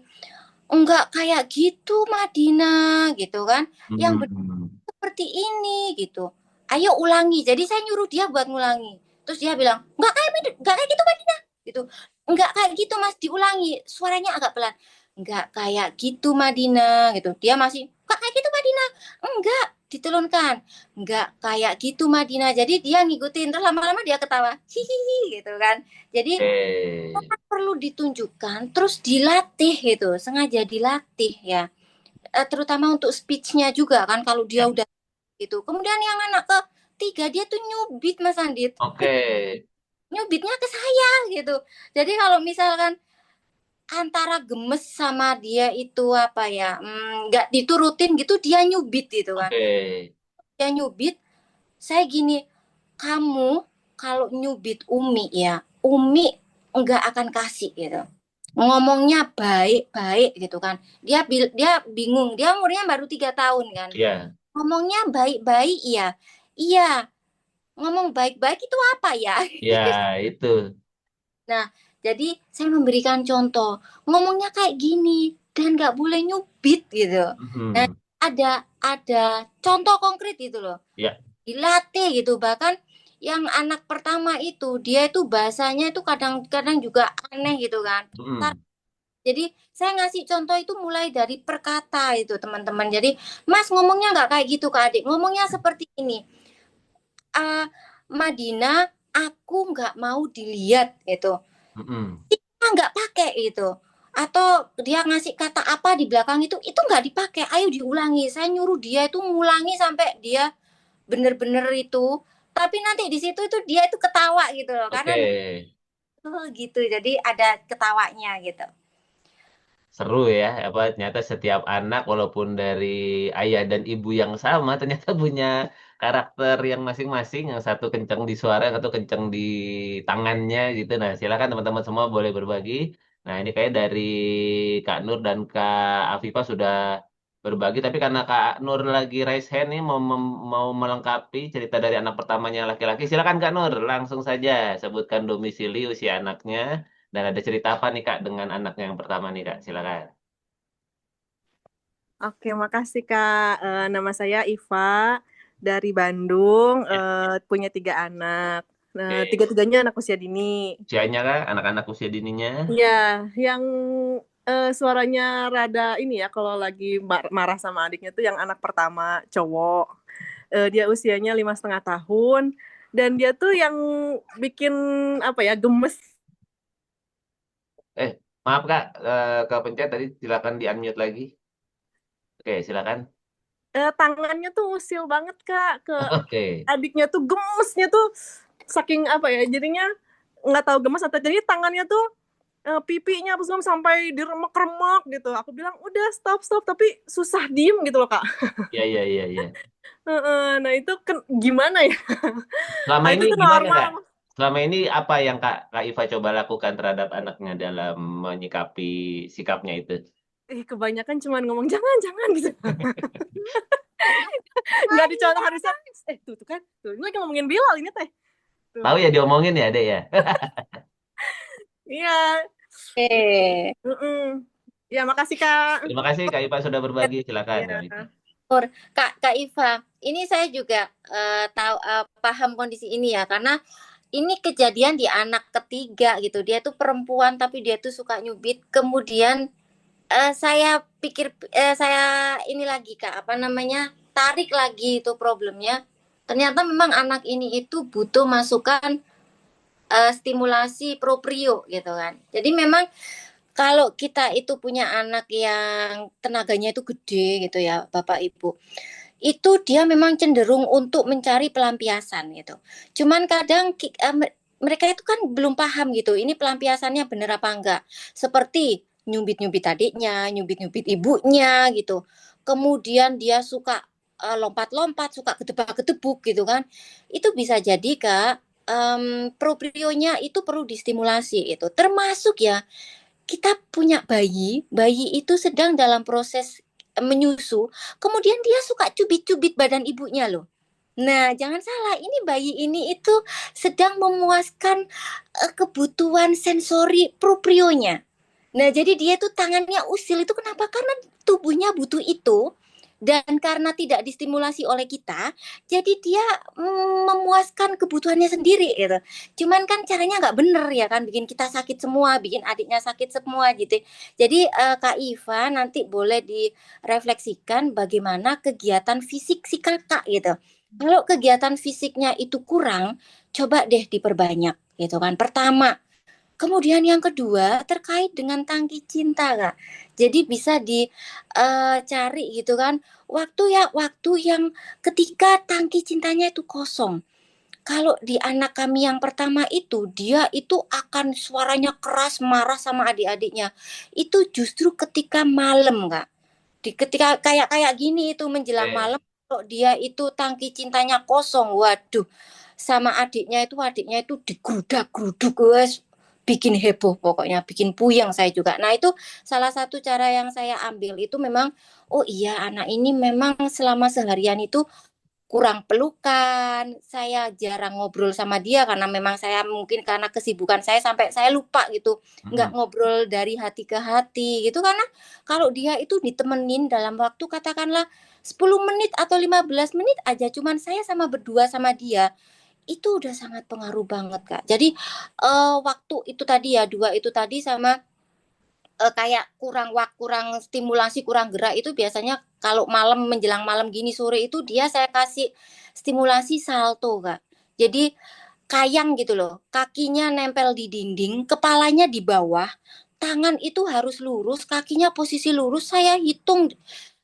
enggak kayak gitu Madina gitu kan. Yang benar Hmm. seperti ini gitu. Ayo ulangi. Jadi saya nyuruh dia buat ngulangi. Terus dia bilang, enggak kayak gitu Madina gitu. Enggak kayak gitu Mas, diulangi. Suaranya agak pelan. Enggak kayak gitu Madina gitu. Dia masih, enggak kayak gitu Madina. Enggak, diturunkan. Enggak kayak gitu Madina. Jadi dia ngikutin terus lama-lama dia ketawa. Hihihi gitu kan. Jadi Oke. perlu ditunjukkan terus dilatih gitu, sengaja dilatih ya. Terutama untuk speech-nya juga kan kalau dia Ya. udah gitu. Kemudian yang anak ketiga dia tuh nyubit Mas Andit. Oke. Nyubitnya ke saya gitu. Jadi kalau misalkan antara gemes sama dia itu apa ya, nggak diturutin gitu dia nyubit gitu kan. Oke. Dia nyubit, saya gini, kamu kalau nyubit Umi ya, Umi nggak akan kasih gitu. Ngomongnya baik-baik gitu kan. Dia bingung, dia umurnya baru 3 tahun kan. Ya. Ngomongnya baik-baik iya. Iya, ngomong baik-baik itu apa ya? Ya, itu. Nah, Jadi saya memberikan contoh, ngomongnya kayak gini dan nggak boleh nyubit gitu. Nah, Mhm. ada contoh konkret gitu loh. Ya. Dilatih gitu. Bahkan yang anak pertama itu dia itu bahasanya itu kadang-kadang juga aneh gitu kan. Mhm. Jadi saya ngasih contoh itu mulai dari perkata itu teman-teman. Jadi Mas ngomongnya nggak kayak gitu ke adik, ngomongnya seperti ini. Ah, Madina, aku nggak mau dilihat itu. Mhm. Nggak pakai itu. Atau dia ngasih kata apa di belakang itu nggak dipakai. Ayo diulangi. Saya nyuruh dia itu ngulangi sampai dia bener-bener itu. Tapi nanti di situ itu dia itu ketawa gitu loh. Karena Oke. oh, gitu. Jadi ada ketawanya gitu. Seru ya, apa ternyata setiap anak walaupun dari ayah dan ibu yang sama ternyata punya karakter yang masing-masing, yang satu kencang di suara, yang satu kencang di tangannya gitu. Nah, silakan teman-teman semua boleh berbagi. Nah, ini kayak dari Kak Nur dan Kak Afifah sudah berbagi, tapi karena Kak Nur lagi raise hand nih mau melengkapi cerita dari anak pertamanya laki-laki, silakan Kak Nur, langsung saja sebutkan domisili, usia anaknya, dan ada cerita apa nih Kak dengan anaknya yang pertama nih Kak? Silakan. Oke, makasih Kak. Nama saya Iva dari Bandung, Ya, punya 3 anak. oke. Tiga-tiganya anak usia dini. Usianya Kak, anak-anak usia dininya. Ya, yang suaranya rada ini ya, kalau lagi marah sama adiknya tuh yang anak pertama cowok. Dia usianya 5,5 tahun. Dan dia tuh yang bikin apa ya, gemes. Eh, maaf Kak, kepencet tadi, silakan di-unmute lagi. Oke, silakan. Tangannya tuh usil banget Kak, ke Oke. adiknya tuh gemesnya tuh saking apa ya, jadinya nggak tahu gemes atau jadi tangannya tuh pipinya apa segala sampai diremek-remek gitu. Aku bilang udah stop stop, tapi susah diem gitu loh Kak. Iya, iya, iya, iya. Nah itu kan gimana ya? Selama Nah itu ini tuh gimana normal. Kak? Selama ini apa yang Kak Iva coba lakukan terhadap anaknya dalam menyikapi sikapnya itu? Kebanyakan cuman ngomong jangan jangan gitu. Nggak dicontoh, harusnya tuh kan tuh ini lagi ngomongin Bilal ini teh tuh. Tahu ya diomongin ya, Dek ya? Iya. Oke. Ya makasih Kak. Terima kasih Kak Iva sudah berbagi. Silakan Kak Iva. Ya. Kak Iva, ini saya juga tahu paham kondisi ini ya karena ini kejadian di anak ketiga gitu. Dia tuh perempuan tapi dia tuh suka nyubit. Kemudian saya pikir saya ini lagi Kak, apa namanya? Tarik lagi itu problemnya. Ternyata memang anak ini itu butuh masukan stimulasi proprio gitu kan. Jadi memang kalau kita itu punya anak yang tenaganya itu gede gitu ya, Bapak Ibu, itu dia memang cenderung untuk mencari pelampiasan gitu. Cuman kadang mereka itu kan belum paham gitu, ini pelampiasannya bener apa enggak. Seperti nyubit-nyubit adiknya, nyubit-nyubit ibunya gitu. Kemudian dia suka lompat-lompat, suka gedebak-gedebuk gitu kan. Itu bisa jadi Kak, proprionya itu perlu distimulasi itu. Termasuk ya kita punya bayi itu sedang dalam proses menyusu, kemudian dia suka cubit-cubit badan ibunya loh. Nah, jangan salah, ini bayi ini itu sedang memuaskan kebutuhan sensori proprionya. Nah, jadi dia tuh tangannya usil itu kenapa? Karena tubuhnya butuh itu. Dan karena tidak distimulasi oleh kita, jadi dia memuaskan kebutuhannya sendiri gitu. Cuman kan caranya nggak bener ya kan, bikin kita sakit semua, bikin adiknya sakit semua gitu. Jadi Kak Iva nanti boleh direfleksikan bagaimana kegiatan fisik si kakak gitu. Kalau kegiatan fisiknya itu kurang, coba deh diperbanyak gitu kan. Pertama. Kemudian yang kedua terkait dengan tangki cinta, Kak. Jadi bisa dicari gitu kan, waktu yang ketika tangki cintanya itu kosong. Kalau di anak kami yang pertama itu, dia itu akan suaranya keras, marah sama adik-adiknya. Itu justru ketika malam, Kak. Ketika kayak kayak gini itu menjelang Oke. malam, kalau dia itu tangki cintanya kosong, waduh, sama adiknya itu digrudak-gruduk wes bikin heboh pokoknya bikin puyeng saya juga. Nah itu salah satu cara yang saya ambil itu memang oh iya anak ini memang selama seharian itu kurang pelukan, saya jarang ngobrol sama dia karena memang saya mungkin karena kesibukan saya sampai saya lupa gitu, nggak ngobrol dari hati ke hati gitu, karena kalau dia itu ditemenin dalam waktu katakanlah 10 menit atau 15 menit aja, cuman saya sama berdua sama dia, itu udah sangat pengaruh banget Kak. Jadi waktu itu tadi ya, dua itu tadi sama kayak kurang stimulasi, kurang gerak itu biasanya kalau malam menjelang malam gini sore itu dia saya kasih stimulasi salto Kak. Jadi kayang gitu loh, kakinya nempel di dinding, kepalanya di bawah, tangan itu harus lurus, kakinya posisi lurus, saya hitung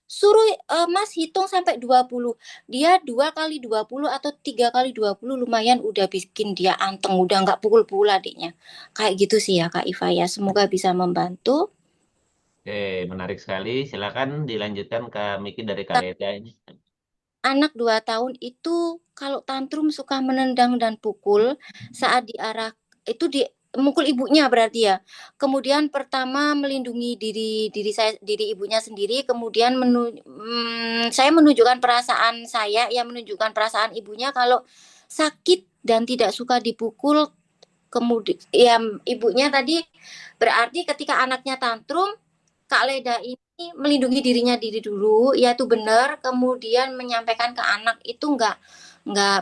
suruh Mas hitung sampai 20. Dia 2 kali 20 atau 3 kali 20 lumayan udah bikin dia anteng, udah nggak pukul-pukul adiknya. Kayak gitu sih ya Kak Iva ya. Semoga bisa membantu. Oke, menarik sekali. Silakan dilanjutkan Kak Miki dari Kak Leda ini. Anak 2 tahun itu kalau tantrum suka menendang dan pukul saat diarah itu di mukul ibunya berarti ya. Kemudian pertama melindungi diri ibunya sendiri, kemudian saya menunjukkan perasaan saya, ya menunjukkan perasaan ibunya kalau sakit dan tidak suka dipukul. Kemudian ya ibunya tadi berarti ketika anaknya tantrum, Kak Leda ini melindungi dirinya diri dulu, ya itu benar. Kemudian menyampaikan ke anak itu nggak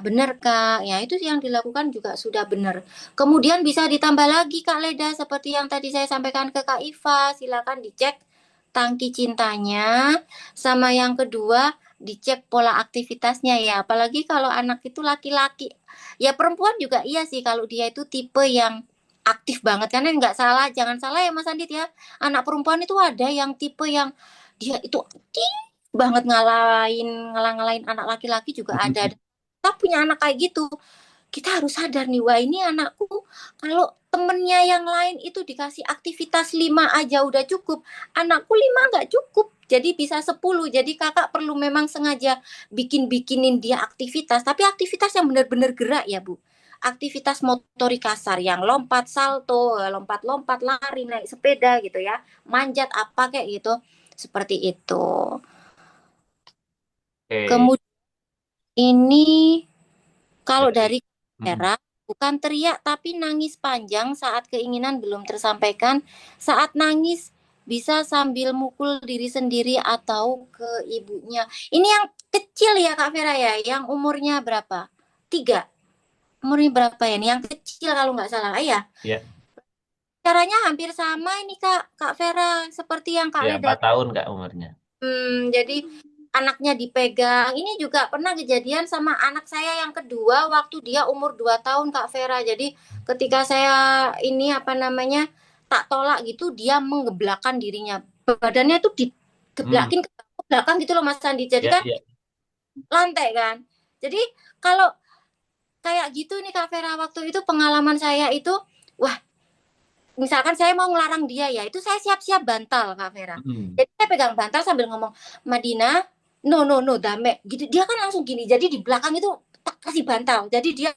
benar Kak. Ya itu yang dilakukan juga sudah benar. Kemudian bisa ditambah lagi Kak Leda seperti yang tadi saya sampaikan ke Kak Iva. Silakan dicek tangki cintanya. Sama yang kedua dicek pola aktivitasnya ya. Apalagi kalau anak itu laki-laki. Ya perempuan juga iya sih kalau dia itu tipe yang aktif banget karena nggak salah, jangan salah ya Mas Andit ya, anak perempuan itu ada yang tipe yang dia itu aktif banget ngalahin anak laki-laki juga ada. Kita punya anak kayak gitu, kita harus sadar nih, wah ini anakku kalau temennya yang lain itu dikasih aktivitas 5 aja udah cukup, anakku 5 nggak cukup, jadi bisa 10. Jadi kakak perlu memang sengaja bikinin dia aktivitas, tapi aktivitas yang benar-benar gerak ya Bu, aktivitas motorik kasar yang lompat salto, lompat-lompat, lari, naik sepeda gitu ya, manjat apa kayak gitu, seperti itu. Oke. Kemudian ini kalau Dari dari Vera, bukan teriak tapi nangis panjang saat keinginan belum tersampaikan. Saat nangis bisa sambil mukul diri sendiri atau ke ibunya. Ini yang kecil ya Kak Vera ya, yang umurnya berapa? 3. Umurnya berapa ya? Ini yang kecil kalau nggak salah. Ya. Ya, Caranya hampir sama ini Kak Vera, seperti yang Kak ya Leda. 4 tahun Kak umurnya. Jadi anaknya dipegang. Ini juga pernah kejadian sama anak saya yang kedua waktu dia umur 2 tahun Kak Vera. Jadi ketika saya ini apa namanya tak tolak gitu, dia menggeblakkan dirinya. Badannya itu digeblakin ke belakang gitu loh Mas Sandi. Jadi Ya, kan ya. lantai kan. Jadi kalau kayak gitu nih Kak Vera, waktu itu pengalaman saya itu, wah misalkan saya mau ngelarang dia ya, itu saya siap-siap bantal Kak Vera. Jadi saya pegang bantal sambil ngomong, Madina, no, dame. Gitu. Dia kan langsung gini, jadi di belakang itu tak kasih bantal. Jadi dia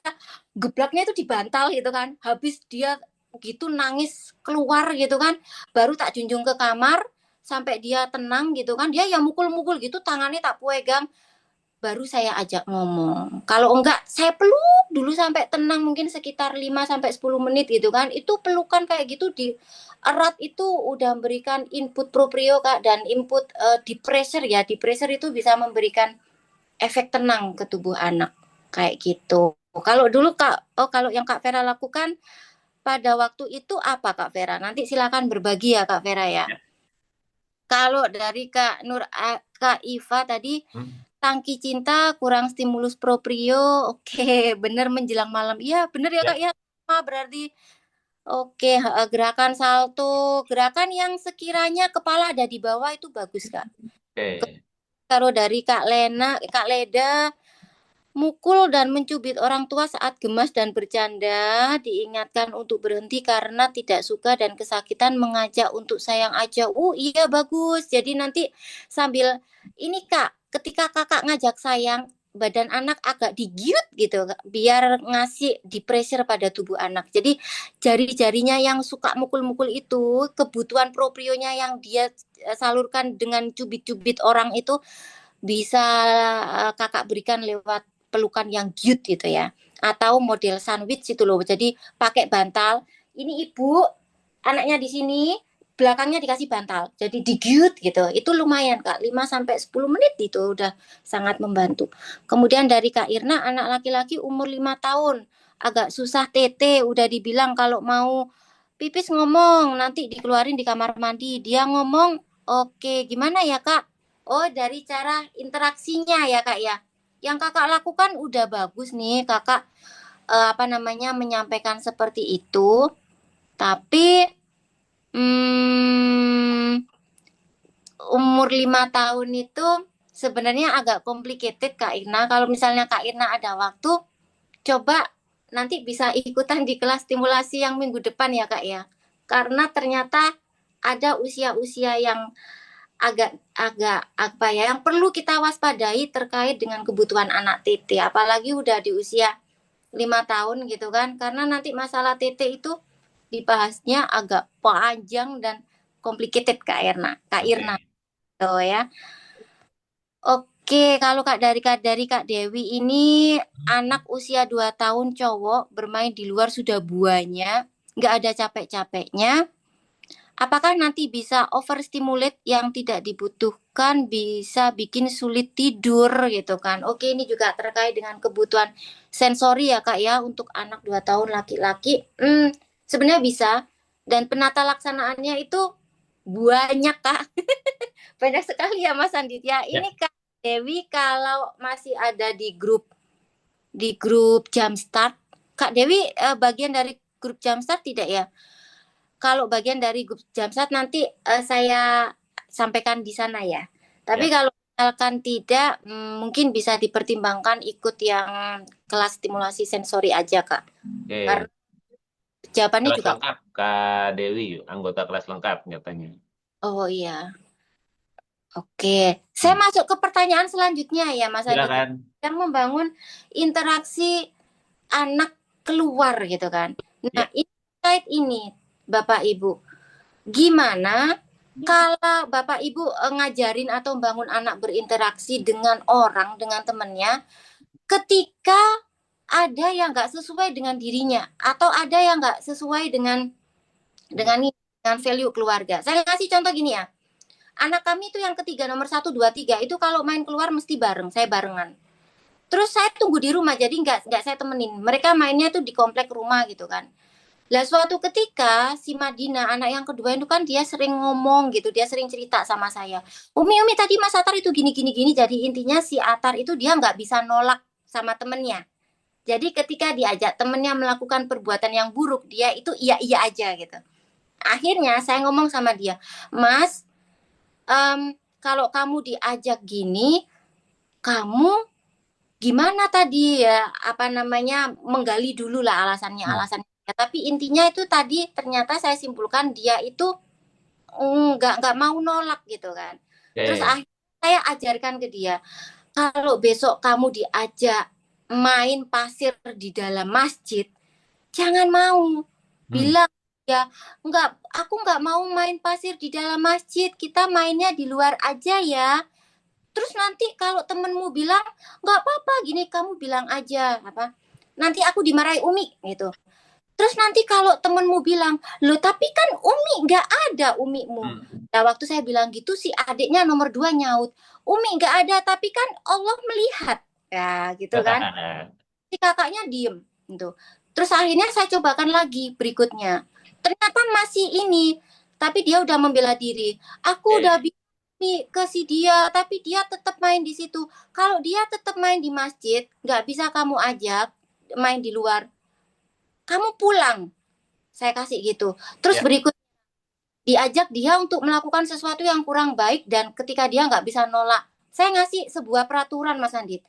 geblaknya itu di bantal gitu kan. Habis dia gitu nangis keluar gitu kan, baru tak junjung ke kamar sampai dia tenang gitu kan. Dia yang mukul-mukul gitu, tangannya tak pegang, baru saya ajak ngomong. Kalau enggak, saya peluk dulu sampai tenang mungkin sekitar 5 sampai 10 menit gitu kan. Itu pelukan kayak gitu di erat itu udah memberikan input proprio Kak, dan input deep pressure ya. Deep pressure itu bisa memberikan efek tenang ke tubuh anak kayak gitu. Kalau dulu kalau yang Kak Vera lakukan pada waktu itu apa Kak Vera? Nanti silakan berbagi ya Kak Vera ya. Kalau dari Kak Iva tadi, tangki cinta kurang stimulus proprio, oke, bener menjelang malam. Iya, bener ya Kak ya. Berarti oke, gerakan salto, gerakan yang sekiranya kepala ada di bawah itu bagus Kak. Oke. Kalau dari Kak Leda, mukul dan mencubit orang tua saat gemas dan bercanda, diingatkan untuk berhenti karena tidak suka dan kesakitan, mengajak untuk sayang aja. Iya bagus. Jadi nanti sambil ini Kak, ketika kakak ngajak sayang, badan anak agak digiut gitu, biar ngasih di pressure pada tubuh anak. Jadi jari-jarinya yang suka mukul-mukul itu, kebutuhan proprionya yang dia salurkan dengan cubit-cubit orang itu bisa kakak berikan lewat pelukan yang cute gitu ya, atau model sandwich itu loh. Jadi pakai bantal. Ini ibu, anaknya di sini, belakangnya dikasih bantal. Jadi digiut gitu. Itu lumayan Kak, 5 sampai 10 menit itu udah sangat membantu. Kemudian dari Kak Irna, anak laki-laki umur 5 tahun, agak susah tete, udah dibilang kalau mau pipis ngomong, nanti dikeluarin di kamar mandi. Dia ngomong, oke, gimana ya Kak? Oh, dari cara interaksinya ya Kak ya. Yang Kakak lakukan udah bagus nih, Kakak menyampaikan seperti itu. Tapi umur 5 tahun itu sebenarnya agak complicated Kak Irna. Kalau misalnya Kak Irna ada waktu, coba nanti bisa ikutan di kelas stimulasi yang minggu depan ya Kak ya. Karena ternyata ada usia-usia yang agak apa ya, yang perlu kita waspadai terkait dengan kebutuhan anak TT, apalagi udah di usia 5 tahun gitu kan, karena nanti masalah TT itu dibahasnya agak panjang dan complicated Kak Irna tuh ya. Oke, kalau Kak Dewi ini anak usia 2 tahun cowok bermain di luar sudah buahnya, nggak ada capek-capeknya. Apakah nanti bisa overstimulate yang tidak dibutuhkan, bisa bikin sulit tidur gitu kan. Oke, ini juga terkait dengan kebutuhan sensori ya Kak ya untuk anak 2 tahun laki-laki. Sebenarnya bisa, dan penata laksanaannya itu banyak Kak. Banyak sekali ya Mas Andit ya. Ini Kak Dewi kalau masih ada di grup Jumpstart. Kak Dewi bagian dari grup Jumpstart tidak ya? Kalau bagian dari grup Jamsat nanti saya sampaikan di sana ya. Tapi kalau misalkan tidak, mungkin bisa dipertimbangkan ikut yang kelas stimulasi sensori aja Kak. Karena jawabannya Kelas juga lengkap Kak Dewi, anggota kelas lengkap katanya. Oh iya. Oke, saya masuk ke pertanyaan selanjutnya ya Mas Adi. Silakan. Yang membangun interaksi anak keluar gitu kan. Nah, ini terkait ini Bapak Ibu. Gimana kalau Bapak Ibu ngajarin atau membangun anak berinteraksi dengan orang, dengan temennya, ketika ada yang nggak sesuai dengan dirinya atau ada yang nggak sesuai dengan value keluarga. Saya kasih contoh gini ya. Anak kami itu yang ketiga, nomor 1, 2, 3 itu kalau main keluar mesti bareng, saya barengan. Terus saya tunggu di rumah, jadi nggak saya temenin. Mereka mainnya tuh di komplek rumah gitu kan. Lah suatu ketika si Madina anak yang kedua itu kan dia sering ngomong gitu, dia sering cerita sama saya. Umi tadi Mas Atar itu gini. Jadi intinya si Atar itu dia nggak bisa nolak sama temennya. Jadi ketika diajak temennya melakukan perbuatan yang buruk, dia itu iya aja gitu. Akhirnya saya ngomong sama dia, Mas, kalau kamu diajak gini, kamu gimana tadi ya, menggali dulu lah alasannya. Ya, tapi intinya itu tadi ternyata saya simpulkan dia itu nggak mau nolak gitu kan. Terus akhirnya saya ajarkan ke dia, kalau besok kamu diajak main pasir di dalam masjid, jangan mau. Bilang ya, aku nggak mau main pasir di dalam masjid, kita mainnya di luar aja ya. Terus nanti kalau temenmu bilang nggak apa-apa gini, kamu bilang aja nanti aku dimarahi Umi gitu. Terus nanti kalau temenmu bilang, loh tapi kan Umi nggak ada Umimu. Nah waktu saya bilang gitu, si adiknya nomor 2 nyaut, Umi nggak ada tapi kan Allah melihat. Ya gitu kan. Si kakaknya diem gitu. Terus akhirnya saya cobakan lagi berikutnya. Ternyata masih ini, tapi dia udah membela diri. Aku udah nih ke si dia, tapi dia tetap main di situ. Kalau dia tetap main di masjid, nggak bisa kamu ajak main di luar, kamu pulang. Saya kasih gitu. Terus berikutnya diajak dia untuk melakukan sesuatu yang kurang baik, dan ketika dia nggak bisa nolak, saya ngasih sebuah peraturan Mas Andit.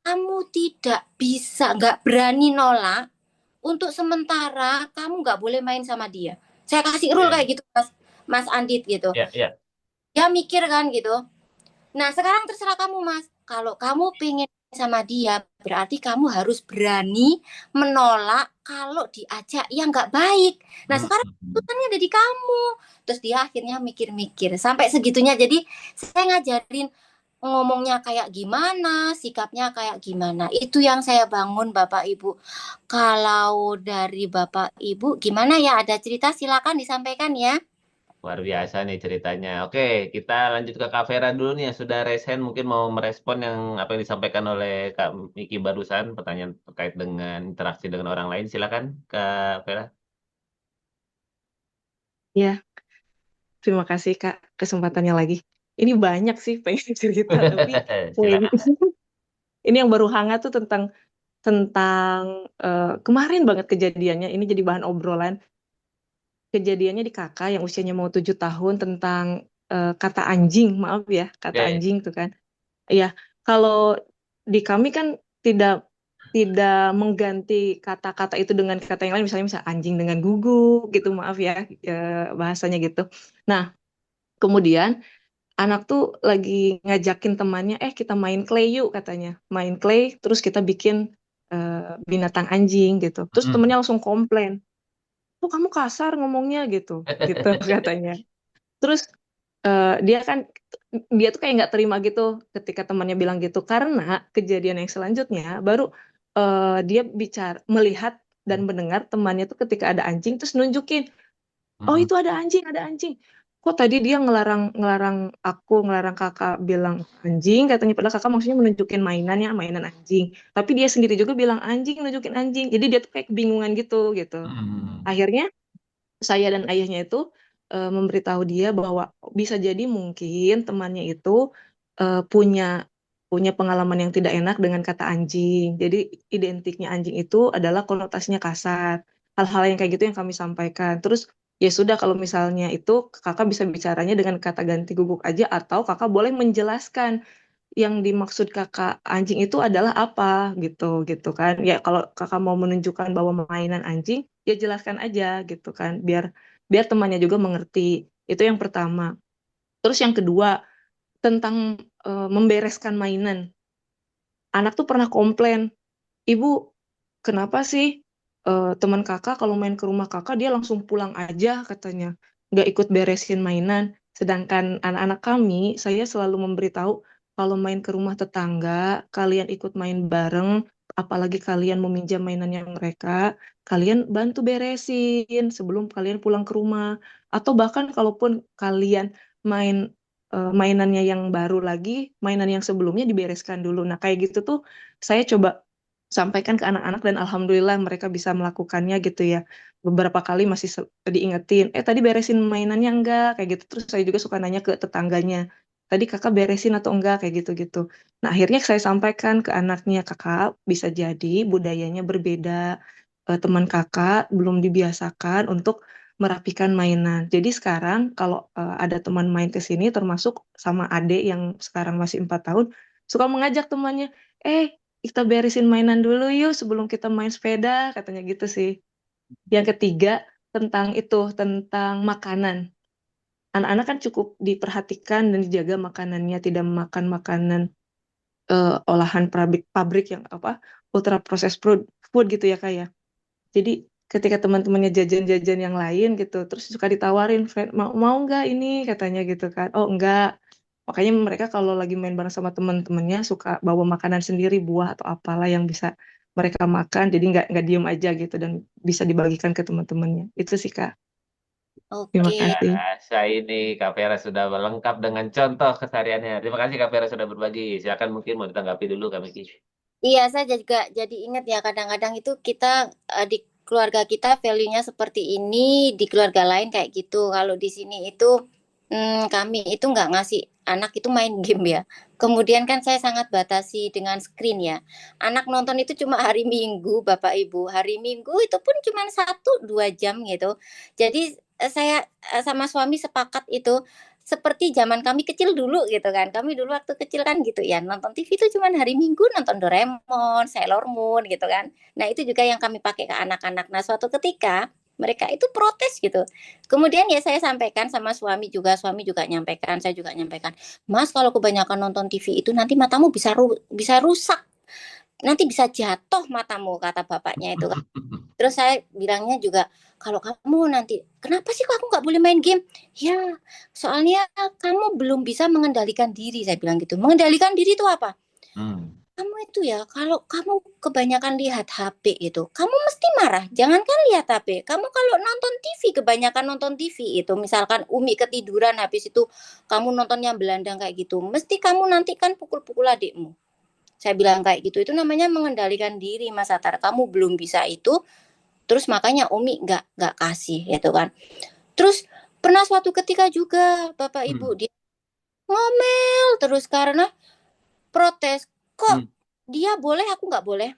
Kamu tidak bisa, nggak berani nolak, untuk sementara kamu nggak boleh main sama dia. Saya kasih rule kayak gitu Mas Andit gitu. Dia mikir kan gitu. Nah sekarang terserah kamu Mas. Kalau kamu pengen sama dia, berarti kamu harus berani menolak kalau diajak yang nggak baik. Nah sekarang keputusannya ada di kamu. Terus dia akhirnya mikir-mikir sampai segitunya. Jadi saya ngajarin, ngomongnya kayak gimana, sikapnya kayak gimana. Itu yang saya bangun Bapak Ibu. Kalau dari Bapak Ibu gimana ya? Ada cerita silakan disampaikan ya. Luar biasa nih ceritanya. Oke, kita lanjut ke Kak Vera dulu nih yang sudah raise hand, mungkin mau merespon yang apa yang disampaikan oleh Kak Miki barusan, pertanyaan terkait dengan interaksi dengan orang lain. Silakan Kak Vera. Ya, terima kasih Kak kesempatannya lagi. Ini banyak sih pengen cerita, tapi poin Silakan. ini yang baru hangat tuh tentang kemarin banget kejadiannya. Ini jadi bahan obrolan. Kejadiannya di kakak yang usianya mau 7 tahun tentang kata anjing, maaf ya, kata Oke. anjing tuh kan. Iya, kalau di kami kan tidak tidak mengganti kata-kata itu dengan kata yang lain, misalnya anjing dengan guguk gitu, maaf ya, bahasanya gitu. Nah, kemudian anak tuh lagi ngajakin temannya, kita main clay yuk katanya, main clay, terus kita bikin binatang anjing gitu. Terus temennya langsung komplain, kok kamu kasar ngomongnya gitu, gitu katanya. Terus dia kan dia tuh kayak nggak terima gitu ketika temannya bilang gitu karena kejadian yang selanjutnya baru dia bicara melihat dan mendengar temannya tuh ketika ada anjing terus nunjukin, oh itu ada anjing, kok tadi dia ngelarang ngelarang ngelarang kakak bilang anjing katanya, padahal kakak maksudnya menunjukin mainannya mainan anjing, tapi dia sendiri juga bilang anjing, nunjukin anjing, jadi dia tuh kayak kebingungan gitu. Akhirnya saya dan ayahnya itu memberitahu dia bahwa bisa jadi mungkin temannya itu punya punya pengalaman yang tidak enak dengan kata anjing. Jadi identiknya anjing itu adalah konotasinya kasar. Hal-hal yang kayak gitu yang kami sampaikan. Terus ya sudah kalau misalnya itu kakak bisa bicaranya dengan kata ganti guguk aja atau kakak boleh menjelaskan yang dimaksud kakak anjing itu adalah apa gitu gitu kan. Ya kalau kakak mau menunjukkan bahwa mainan anjing ya jelaskan aja gitu kan biar biar temannya juga mengerti. Itu yang pertama. Terus yang kedua tentang membereskan mainan. Anak tuh pernah komplain, "Ibu, kenapa sih teman kakak kalau main ke rumah kakak dia langsung pulang aja," katanya, "nggak ikut beresin mainan. Sedangkan anak-anak kami, saya selalu memberitahu kalau main ke rumah tetangga, kalian ikut main bareng, apalagi kalian meminjam mainannya mereka, kalian bantu beresin sebelum kalian pulang ke rumah. Atau bahkan kalaupun kalian main mainannya yang baru lagi, mainan yang sebelumnya dibereskan dulu." Nah, kayak gitu tuh saya coba sampaikan ke anak-anak dan alhamdulillah mereka bisa melakukannya gitu ya. Beberapa kali masih diingetin, tadi beresin mainannya enggak? Kayak gitu. Terus saya juga suka nanya ke tetangganya, tadi kakak beresin atau enggak? Kayak gitu-gitu. Nah, akhirnya saya sampaikan ke anaknya, kakak bisa jadi budayanya berbeda. Teman kakak belum dibiasakan untuk merapikan mainan. Jadi sekarang kalau ada teman main ke sini, termasuk sama adik yang sekarang masih 4 tahun, suka mengajak temannya, kita beresin mainan dulu yuk sebelum kita main sepeda, katanya gitu sih. Yang ketiga, tentang itu, tentang makanan. Anak-anak kan cukup diperhatikan dan dijaga makanannya, tidak memakan makanan olahan pabrik, pabrik yang apa, ultra processed food gitu ya kayak. Jadi ketika teman-temannya jajan-jajan yang lain gitu, terus suka ditawarin, "Friend, mau nggak ini?" katanya gitu kan. Oh enggak. Makanya mereka kalau lagi main bareng sama teman-temannya suka bawa makanan sendiri, buah atau apalah yang bisa mereka makan. Jadi nggak diem aja gitu dan bisa dibagikan ke teman-temannya. Itu sih Kak. Terima Oke. kasih. Saya ini Kak Vera sudah lengkap dengan contoh kesehariannya. Terima kasih Kak Vera sudah berbagi. Silakan mungkin mau ditanggapi dulu Kak Miki. Iya, saya juga jadi ingat ya kadang-kadang itu kita di keluarga kita value-nya seperti ini, di keluarga lain kayak gitu. Kalau di sini itu kami itu nggak ngasih anak itu main game ya. Kemudian kan saya sangat batasi dengan screen ya. Anak nonton itu cuma hari Minggu, Bapak Ibu. Hari Minggu itu pun cuma 1-2 jam gitu. Jadi saya sama suami sepakat itu seperti zaman kami kecil dulu gitu kan. Kami dulu waktu kecil kan gitu ya, nonton TV itu cuma hari Minggu nonton Doraemon, Sailor Moon gitu kan. Nah, itu juga yang kami pakai ke anak-anak. Nah, suatu ketika mereka itu protes gitu. Kemudian ya saya sampaikan sama suami juga nyampaikan, saya juga nyampaikan, "Mas, kalau kebanyakan nonton TV itu nanti matamu bisa rusak. Nanti bisa jatuh matamu," kata bapaknya itu kan. Terus saya bilangnya juga, kalau kamu nanti, kenapa sih kok aku nggak boleh main game? Ya, soalnya kamu belum bisa mengendalikan diri, saya bilang gitu. Mengendalikan diri itu apa? Hmm. Kamu itu ya, kalau kamu kebanyakan lihat HP itu, kamu mesti marah. Jangankan lihat HP, kamu kalau nonton TV, kebanyakan nonton TV itu, misalkan Umi ketiduran, habis itu kamu nontonnya belandang kayak gitu, mesti kamu nanti kan pukul-pukul adikmu. Saya bilang kayak gitu, itu namanya mengendalikan diri, Mas Atar. Kamu belum bisa itu, terus makanya Umi nggak kasih, gitu kan. Terus pernah suatu ketika juga Bapak Ibu dia ngomel terus karena protes, kok Hmm. dia boleh aku nggak boleh,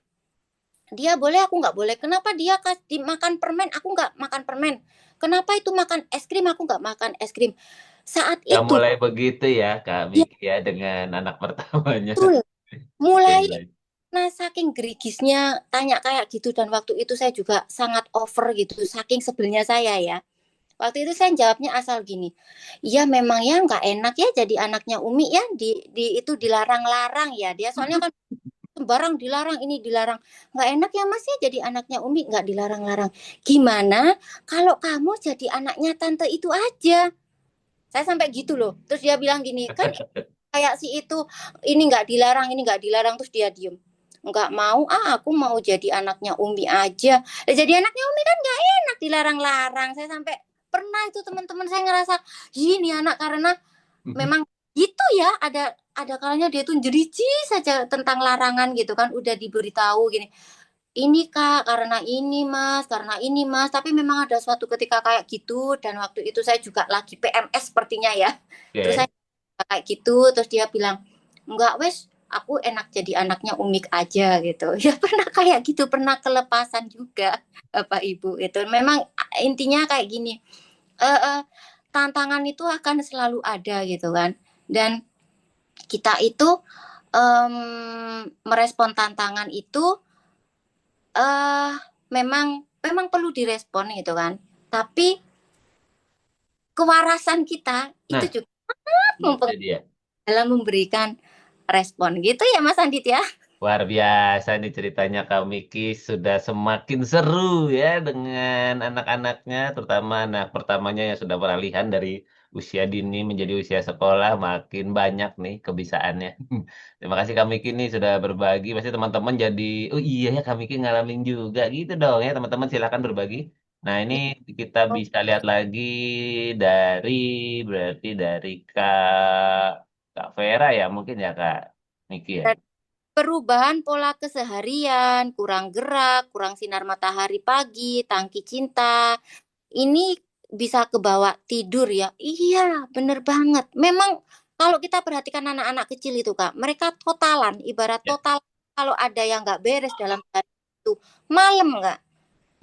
dia boleh aku nggak boleh, kenapa dia kasih makan permen aku nggak makan permen, kenapa itu makan es krim aku nggak makan es krim. Saat Udah itu mulai begitu ya Kak dia Miki ya dengan anak pertamanya. betul Oke, mulai. baik. Nah, saking gerigisnya tanya kayak gitu, dan waktu itu saya juga sangat over gitu, saking sebelnya saya ya. Waktu itu saya jawabnya asal gini, ya memang ya nggak enak ya jadi anaknya Umi ya, di itu dilarang-larang ya. Dia soalnya kan sembarang dilarang, ini dilarang. Nggak enak ya Mas ya jadi anaknya Umi, nggak dilarang-larang. Gimana kalau kamu jadi anaknya tante itu aja? Saya sampai gitu loh. Terus dia bilang gini, kan kayak si itu, ini nggak dilarang, terus dia diem. Nggak mau, aku mau jadi anaknya Umi aja. Jadi anaknya Umi kan nggak enak dilarang-larang. Saya sampai pernah itu teman-teman saya ngerasa, ini anak karena memang gitu ya, ada kalanya dia tuh jeriji saja tentang larangan gitu kan, udah diberitahu gini, ini Kak karena ini Mas, karena ini Mas, tapi memang ada suatu ketika kayak gitu, dan waktu itu saya juga lagi PMS sepertinya ya. Terus saya Oke. kayak gitu, terus dia bilang enggak wes, aku enak jadi anaknya Umik aja gitu. Ya pernah kayak gitu, pernah kelepasan juga Bapak Ibu. Itu memang intinya kayak gini, eh, eh, tantangan itu akan selalu ada gitu kan, dan kita itu merespon tantangan itu eh memang perlu direspon gitu kan, tapi kewarasan kita itu Nah, juga itu mempengaruhi dia. dalam memberikan respon gitu ya Mas Andit ya. Luar biasa nih ceritanya Kak Miki, sudah semakin seru ya dengan anak-anaknya, terutama anak pertamanya yang sudah peralihan dari usia dini menjadi usia sekolah, makin banyak nih kebisaannya. Terima kasih Kak Miki nih sudah berbagi, pasti teman-teman jadi, oh iya ya Kak Miki ngalamin juga gitu dong ya, teman-teman silakan berbagi. Nah ini kita bisa lihat lagi dari, berarti dari Kak Vera ya mungkin ya Kak Miki ya. Perubahan pola keseharian, kurang gerak, kurang sinar matahari pagi, tangki cinta, ini bisa kebawa tidur ya. Iya, bener banget. Memang kalau kita perhatikan anak-anak kecil itu Kak, mereka totalan, ibarat Ya. total kalau ada yang nggak beres dalam hari itu, malam nggak.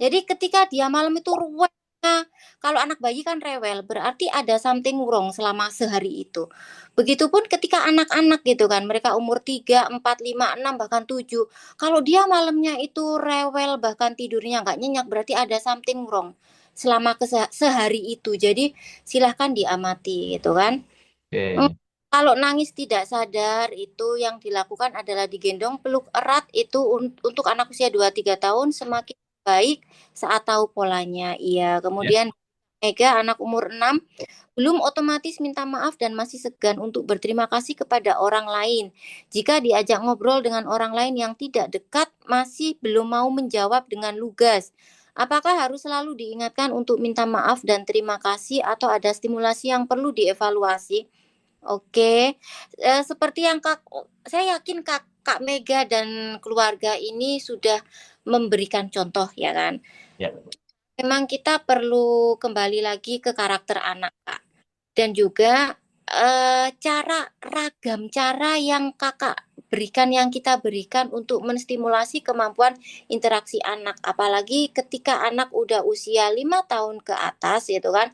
Jadi ketika dia malam itu ruwet, nah, kalau anak bayi kan rewel, berarti ada something wrong selama sehari itu. Begitupun ketika anak-anak gitu kan, mereka umur 3, 4, 5, 6, bahkan 7. Kalau dia malamnya itu rewel, bahkan tidurnya nggak nyenyak, berarti ada something wrong selama sehari itu. Jadi silahkan diamati gitu kan. Hmm, Oke. Kalau nangis tidak sadar itu yang dilakukan adalah digendong peluk erat itu untuk anak usia 2-3 tahun semakin baik saat tahu polanya. Iya, Ya. kemudian Mega anak umur 6 belum otomatis minta maaf dan masih segan untuk berterima kasih kepada orang lain. Jika diajak ngobrol dengan orang lain yang tidak dekat, masih belum mau menjawab dengan lugas. Apakah harus selalu diingatkan untuk minta maaf dan terima kasih atau ada stimulasi yang perlu dievaluasi? Oke, seperti yang saya yakin Kak Mega dan keluarga ini sudah memberikan contoh ya kan. Ya. Memang kita perlu kembali lagi ke karakter anak Kak. Dan juga ragam cara yang Kakak berikan, yang kita berikan untuk menstimulasi kemampuan interaksi anak. Apalagi ketika anak udah usia 5 tahun ke atas gitu kan.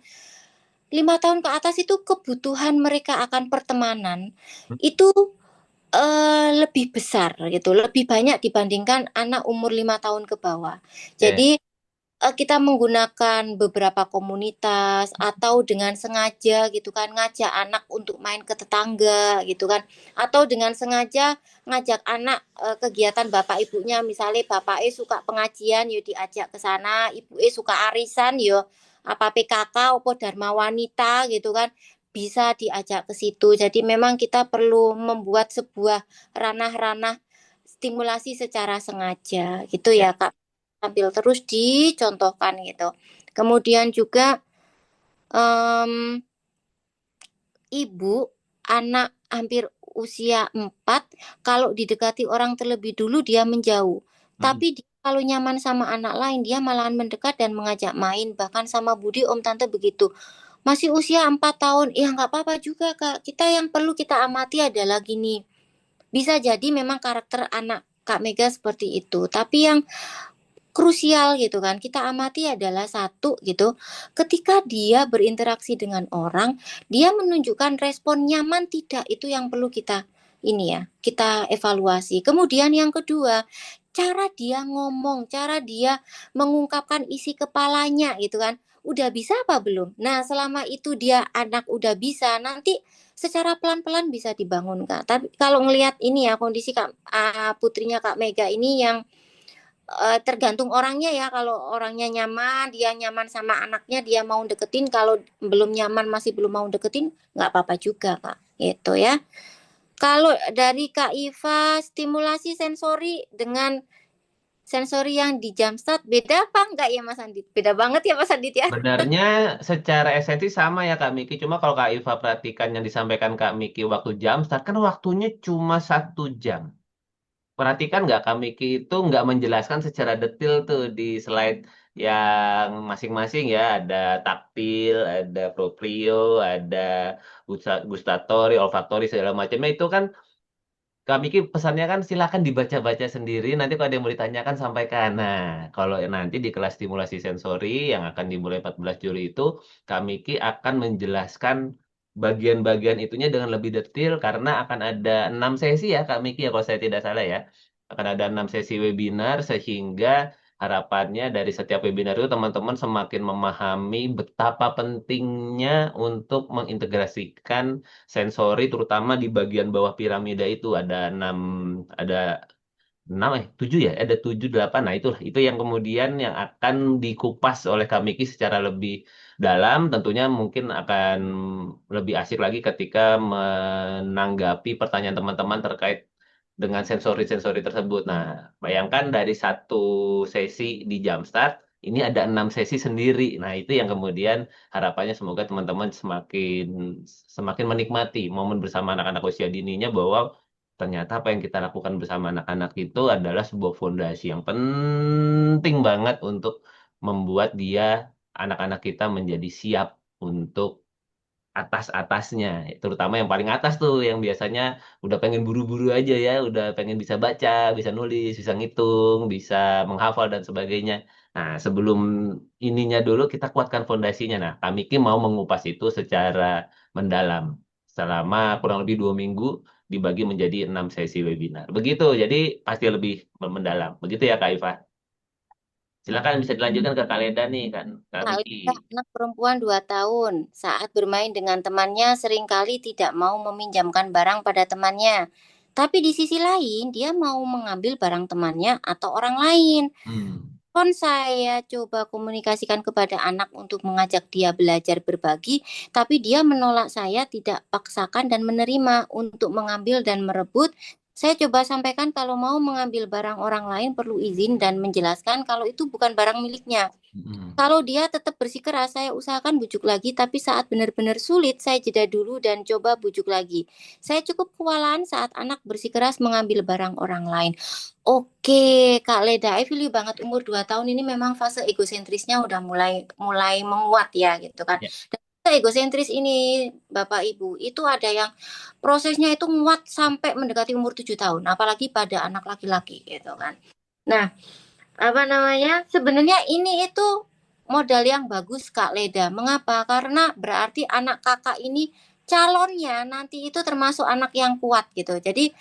5 tahun ke atas itu kebutuhan mereka akan pertemanan itu lebih besar gitu, lebih banyak dibandingkan anak umur 5 tahun ke bawah. Oke. Jadi kita menggunakan beberapa komunitas atau dengan sengaja gitu kan ngajak anak untuk main ke tetangga gitu kan, atau dengan sengaja ngajak anak kegiatan bapak ibunya, misalnya bapak suka pengajian yo diajak ke sana, ibu suka arisan yo apa PKK apa Dharma Wanita gitu kan, bisa diajak ke situ. Jadi memang kita perlu membuat sebuah ranah-ranah stimulasi secara sengaja gitu Ya. ya Kak, sambil terus dicontohkan gitu. Kemudian juga em, ibu anak hampir usia 4, kalau didekati orang terlebih dulu dia menjauh. Mm-mm. Tapi kalau nyaman sama anak lain dia malahan mendekat dan mengajak main. Bahkan sama Budi Om Tante begitu. Masih usia 4 tahun, ya nggak apa-apa juga Kak. Kita yang perlu kita amati adalah gini. Bisa jadi memang karakter anak Kak Mega seperti itu. Tapi yang krusial gitu kan kita amati adalah satu gitu, ketika dia berinteraksi dengan orang dia menunjukkan respon nyaman tidak, itu yang perlu kita ini ya kita evaluasi. Kemudian yang kedua, cara dia ngomong, cara dia mengungkapkan isi kepalanya gitu kan, udah bisa apa belum. Nah selama itu dia anak udah bisa, nanti secara pelan-pelan bisa dibangun Kak. Tapi kalau ngelihat ini ya kondisi Kak putrinya Kak Mega ini yang tergantung orangnya ya. Kalau orangnya nyaman, dia nyaman sama anaknya, dia mau deketin. Kalau belum nyaman, masih belum mau deketin, nggak apa-apa juga, Kak. Gitu ya. Kalau dari Kak Iva, stimulasi sensori dengan sensori yang di Jamstart, beda apa enggak ya Mas Andit? Beda banget ya Mas Andit ya? Sebenarnya secara esensi sama ya Kak Miki, cuma kalau Kak Iva perhatikan yang disampaikan Kak Miki waktu jam start kan waktunya cuma 1 jam. Perhatikan nggak Kak Miki itu nggak menjelaskan secara detail tuh di slide yang masing-masing ya, ada taktil, ada proprio, ada gustatori, olfaktori segala macamnya itu kan Kak Miki pesannya kan silakan dibaca-baca sendiri. Nanti kalau ada yang mau ditanyakan sampaikan. Nah, kalau nanti di kelas stimulasi sensori yang akan dimulai 14 Juli itu, Kak Miki akan menjelaskan bagian-bagian itunya dengan lebih detail karena akan ada 6 sesi ya Kak Miki ya kalau saya tidak salah ya. Akan ada 6 sesi webinar sehingga harapannya dari setiap webinar itu teman-teman semakin memahami betapa pentingnya untuk mengintegrasikan sensori terutama di bagian bawah piramida itu ada 7 ya, ada 7 8. Nah, itu yang kemudian yang akan dikupas oleh Kamiki secara lebih dalam. Tentunya mungkin akan lebih asik lagi ketika menanggapi pertanyaan teman-teman terkait dengan sensori-sensori tersebut. Nah, bayangkan dari 1 sesi di Jumpstart, ini ada 6 sesi sendiri. Nah, itu yang kemudian harapannya semoga teman-teman semakin semakin menikmati momen bersama anak-anak usia dininya bahwa ternyata apa yang kita lakukan bersama anak-anak itu adalah sebuah fondasi yang penting banget untuk membuat anak-anak kita menjadi siap untuk atas-atasnya, terutama yang paling atas tuh yang biasanya udah pengen buru-buru aja ya, udah pengen bisa baca, bisa nulis, bisa ngitung, bisa menghafal dan sebagainya. Nah, sebelum ininya dulu kita kuatkan fondasinya. Nah, kami Ki mau mengupas itu secara mendalam selama kurang lebih 2 minggu dibagi menjadi 6 sesi webinar. Begitu, jadi pasti lebih mendalam. Begitu ya Kak Iva. Silakan bisa dilanjutkan ke Kak Leda nih kan, Kak Kak Miki. Lida, anak perempuan 2 tahun, saat bermain dengan temannya seringkali tidak mau meminjamkan barang pada temannya. Tapi di sisi lain, dia mau mengambil barang temannya atau orang lain. Hmm. Pun saya coba komunikasikan kepada anak untuk mengajak dia belajar berbagi, tapi dia menolak, saya tidak paksakan dan menerima untuk mengambil dan merebut. Saya coba sampaikan kalau mau mengambil barang orang lain perlu izin dan menjelaskan kalau itu bukan barang miliknya. Hmm. Kalau dia tetap bersikeras, saya usahakan bujuk lagi, tapi saat benar-benar sulit, saya jeda dulu dan coba bujuk lagi. Saya cukup kewalahan saat anak bersikeras mengambil barang orang lain. Oke, Kak Leda, I feel you banget, umur 2 tahun ini memang fase egosentrisnya udah mulai mulai menguat ya gitu kan. Ya. Dan fase egosentris ini, Bapak Ibu, itu ada yang prosesnya itu nguat sampai mendekati umur 7 tahun, apalagi pada anak laki-laki gitu kan. Nah, apa namanya? Sebenarnya ini itu modal yang bagus Kak Leda. Mengapa? Karena berarti anak kakak ini calonnya nanti itu termasuk anak yang kuat gitu. Jadi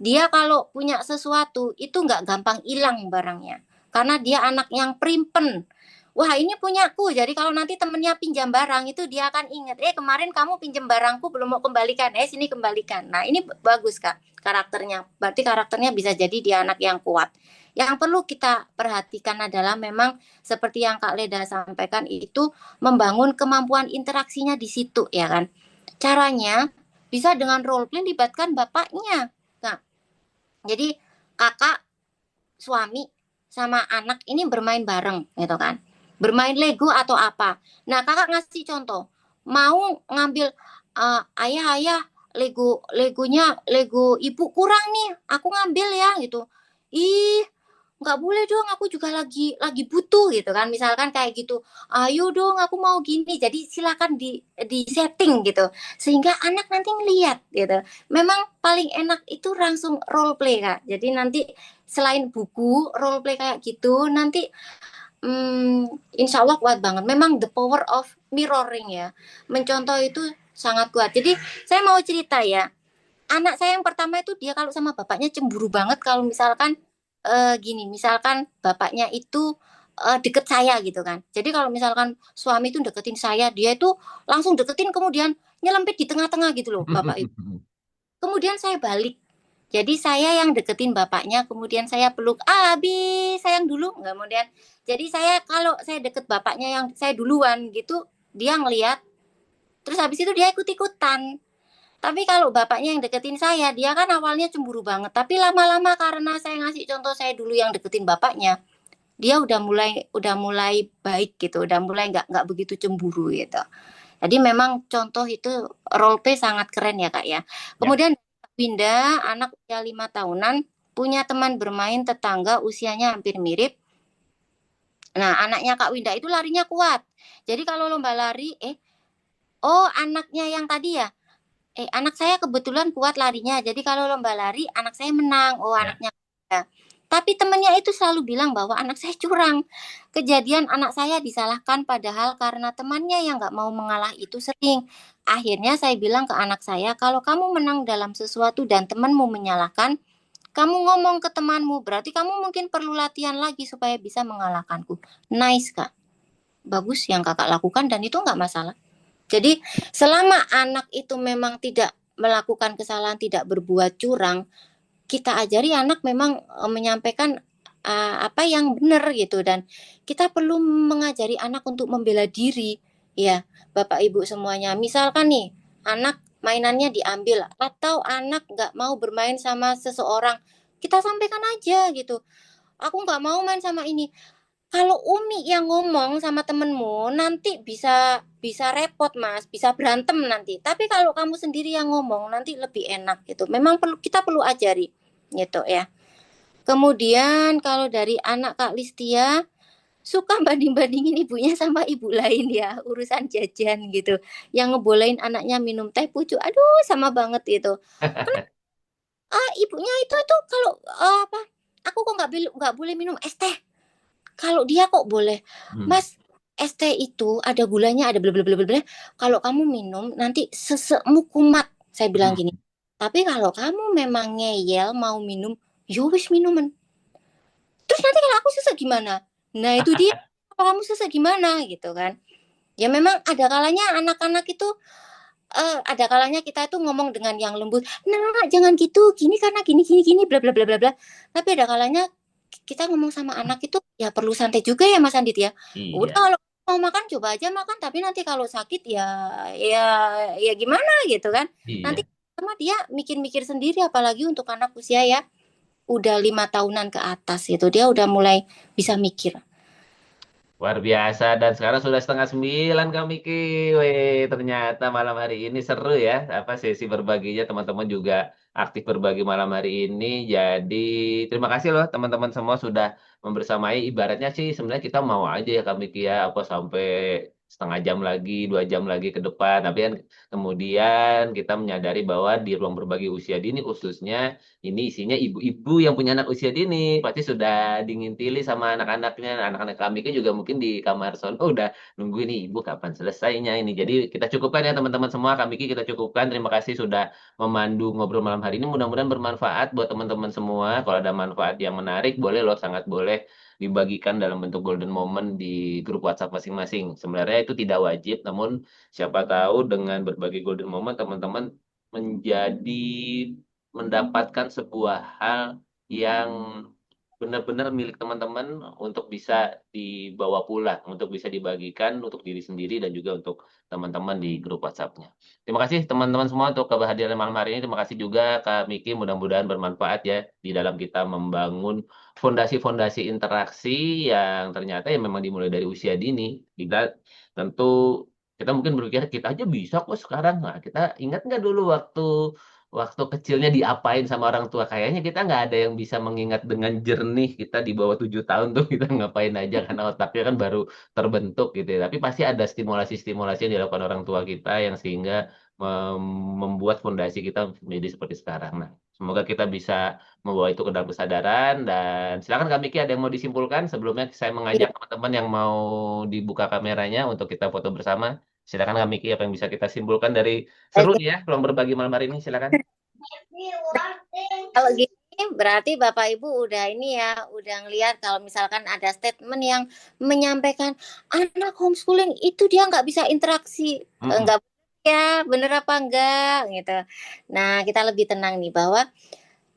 dia kalau punya sesuatu itu nggak gampang hilang barangnya. Karena dia anak yang primpen. wah ini punyaku. Jadi kalau nanti temennya pinjam barang itu dia akan ingat, kemarin kamu pinjam barangku belum mau kembalikan, sini kembalikan. Nah ini bagus Kak karakternya. Berarti karakternya bisa jadi dia anak yang kuat. Yang perlu kita perhatikan adalah memang seperti yang Kak Leda sampaikan itu membangun kemampuan interaksinya di situ ya kan. Caranya bisa dengan role play libatkan bapaknya. Nah, jadi kakak, suami sama anak ini bermain bareng gitu kan. Bermain Lego atau apa. Nah, kakak ngasih contoh. Mau ngambil ayah Legonya Lego ibu kurang nih. Aku ngambil ya gitu. Ih, nggak boleh dong, aku juga lagi butuh gitu kan. Misalkan kayak gitu. Ayo dong, aku mau gini. Jadi silakan di setting gitu. Sehingga anak nanti ngeliat gitu. Memang paling enak itu langsung role play Kak. Jadi nanti selain buku role play kayak gitu nanti insya Allah kuat banget. Memang the power of mirroring ya, mencontoh itu sangat kuat. Jadi saya mau cerita ya, anak saya yang pertama itu dia kalau sama bapaknya cemburu banget kalau misalkan gini, misalkan bapaknya itu deket saya gitu kan. Jadi kalau misalkan suami itu deketin saya, dia itu langsung deketin kemudian nyelempit di tengah-tengah gitu loh bapak itu. Kemudian saya balik. Jadi saya yang deketin bapaknya, kemudian saya peluk, Abi, sayang dulu. Kemudian, jadi saya kalau saya deket bapaknya yang saya duluan gitu, dia ngeliat, terus habis itu dia ikut-ikutan. Tapi kalau bapaknya yang deketin saya, dia kan awalnya cemburu banget. Tapi lama-lama karena saya ngasih contoh saya dulu yang deketin bapaknya, dia udah mulai baik gitu, udah mulai nggak begitu cemburu gitu. Jadi memang contoh itu role play sangat keren ya Kak ya. Ya. Kemudian Winda, anak usia 5 tahunan, punya teman bermain tetangga usianya hampir mirip. Nah, anaknya Kak Winda itu larinya kuat. Jadi kalau lomba lari, anaknya yang tadi ya, anak saya kebetulan kuat larinya. Jadi kalau lomba lari, anak saya menang. Oh, Ya. anaknya. Tapi temannya itu selalu bilang bahwa anak saya curang. Kejadian anak saya disalahkan padahal karena temannya yang nggak mau mengalah itu sering. Akhirnya saya bilang ke anak saya, kalau kamu menang dalam sesuatu dan temanmu menyalahkan, kamu ngomong ke temanmu, berarti kamu mungkin perlu latihan lagi supaya bisa mengalahkanku. Nice, Kak. Bagus yang kakak lakukan dan itu nggak masalah. Jadi selama anak itu memang tidak melakukan kesalahan, tidak berbuat curang, kita ajari anak memang menyampaikan apa yang benar gitu dan kita perlu mengajari anak untuk membela diri ya Bapak Ibu semuanya. Misalkan nih anak mainannya diambil atau anak nggak mau bermain sama seseorang, kita sampaikan aja gitu. Aku nggak mau main sama ini. Kalau Umi yang ngomong sama temenmu nanti bisa bisa repot Mas, bisa berantem nanti. Tapi kalau kamu sendiri yang ngomong nanti lebih enak gitu. Memang kita perlu ajari gitu ya. Kemudian kalau dari anak Kak Listia suka banding-bandingin ibunya sama ibu lain ya, urusan jajan gitu. Yang ngebolehin anaknya minum teh pucuk. Aduh, sama banget itu. Ibunya itu kalau apa? Aku kok nggak boleh minum es teh. Kalau dia kok boleh. Mas, es teh itu ada gulanya, ada bla bla bla bla. Kalau kamu minum nanti sesekmu kumat. Saya bilang gini. Tapi kalau kamu memang ngeyel mau minum, yo wis minuman. Terus nanti kalau aku sesek gimana? Nah itu dia, kalau kamu sesek gimana gitu kan? Ya memang ada kalanya anak-anak itu ada kalanya kita itu ngomong dengan yang lembut. Nah jangan gitu, gini karena gini gini gini bla bla bla bla bla. Tapi ada kalanya kita ngomong sama anak itu ya perlu santai juga ya Mas Andit ya. Udah Iya. kalau mau makan coba aja makan, tapi nanti kalau sakit ya ya gimana gitu kan? Nanti Iya. sama dia mikir-mikir sendiri apalagi untuk anak usia ya udah 5 tahunan ke atas itu dia udah mulai bisa mikir. Luar biasa dan sekarang sudah setengah 9 Kak Miki. Weh, ternyata malam hari ini seru ya. Apa sesi berbaginya teman-teman juga aktif berbagi malam hari ini. Jadi terima kasih loh teman-teman semua sudah membersamai. Ibaratnya sih sebenarnya kita mau aja ya Kak Miki ya apa sampai setengah jam lagi, 2 jam lagi ke depan. Tapi kan kemudian kita menyadari bahwa di ruang berbagi usia dini khususnya ini isinya ibu-ibu yang punya anak usia dini. Pasti sudah dingintili sama anak-anaknya. Anak-anak kami kan juga mungkin di kamar sono udah nunggu ini ibu kapan selesainya ini. Jadi kita cukupkan ya teman-teman semua. Kami kita cukupkan. Terima kasih sudah memandu ngobrol malam hari ini. Mudah-mudahan bermanfaat buat teman-teman semua. Kalau ada manfaat yang menarik, boleh loh, sangat boleh dibagikan dalam bentuk golden moment di grup WhatsApp masing-masing. Sebenarnya itu tidak wajib, namun siapa tahu dengan berbagi golden moment teman-teman menjadi mendapatkan sebuah hal yang benar-benar milik teman-teman untuk bisa dibawa pulang, untuk bisa dibagikan untuk diri sendiri dan juga untuk teman-teman di grup WhatsApp-nya. Terima kasih teman-teman semua untuk kehadiran malam hari ini. Terima kasih juga Kak Miki, mudah-mudahan bermanfaat ya di dalam kita membangun fondasi-fondasi interaksi yang ternyata ya memang dimulai dari usia dini. Kita tentu kita mungkin berpikir kita aja bisa kok sekarang. Nah, kita ingat nggak dulu waktu waktu kecilnya diapain sama orang tua? Kayaknya kita nggak ada yang bisa mengingat dengan jernih kita di bawah 7 tahun tuh kita ngapain aja karena otaknya kan baru terbentuk gitu ya. Tapi pasti ada stimulasi-stimulasi yang dilakukan orang tua kita yang sehingga membuat fondasi kita menjadi seperti sekarang. Nah, semoga kita bisa membawa itu ke dalam kesadaran dan silakan Kak Miki ada yang mau disimpulkan sebelumnya saya Iya. mengajak teman-teman yang mau dibuka kameranya untuk kita foto bersama. Silakan Kak Miki apa yang bisa kita simpulkan dari seru Oke. nih ya ruang berbagi malam hari ini silakan. Kalau gini berarti Bapak Ibu udah ini ya, udah ngelihat kalau misalkan ada statement yang menyampaikan anak homeschooling itu dia nggak bisa interaksi, Mm-mm. nggak ya bener apa enggak gitu. Nah kita lebih tenang nih bahwa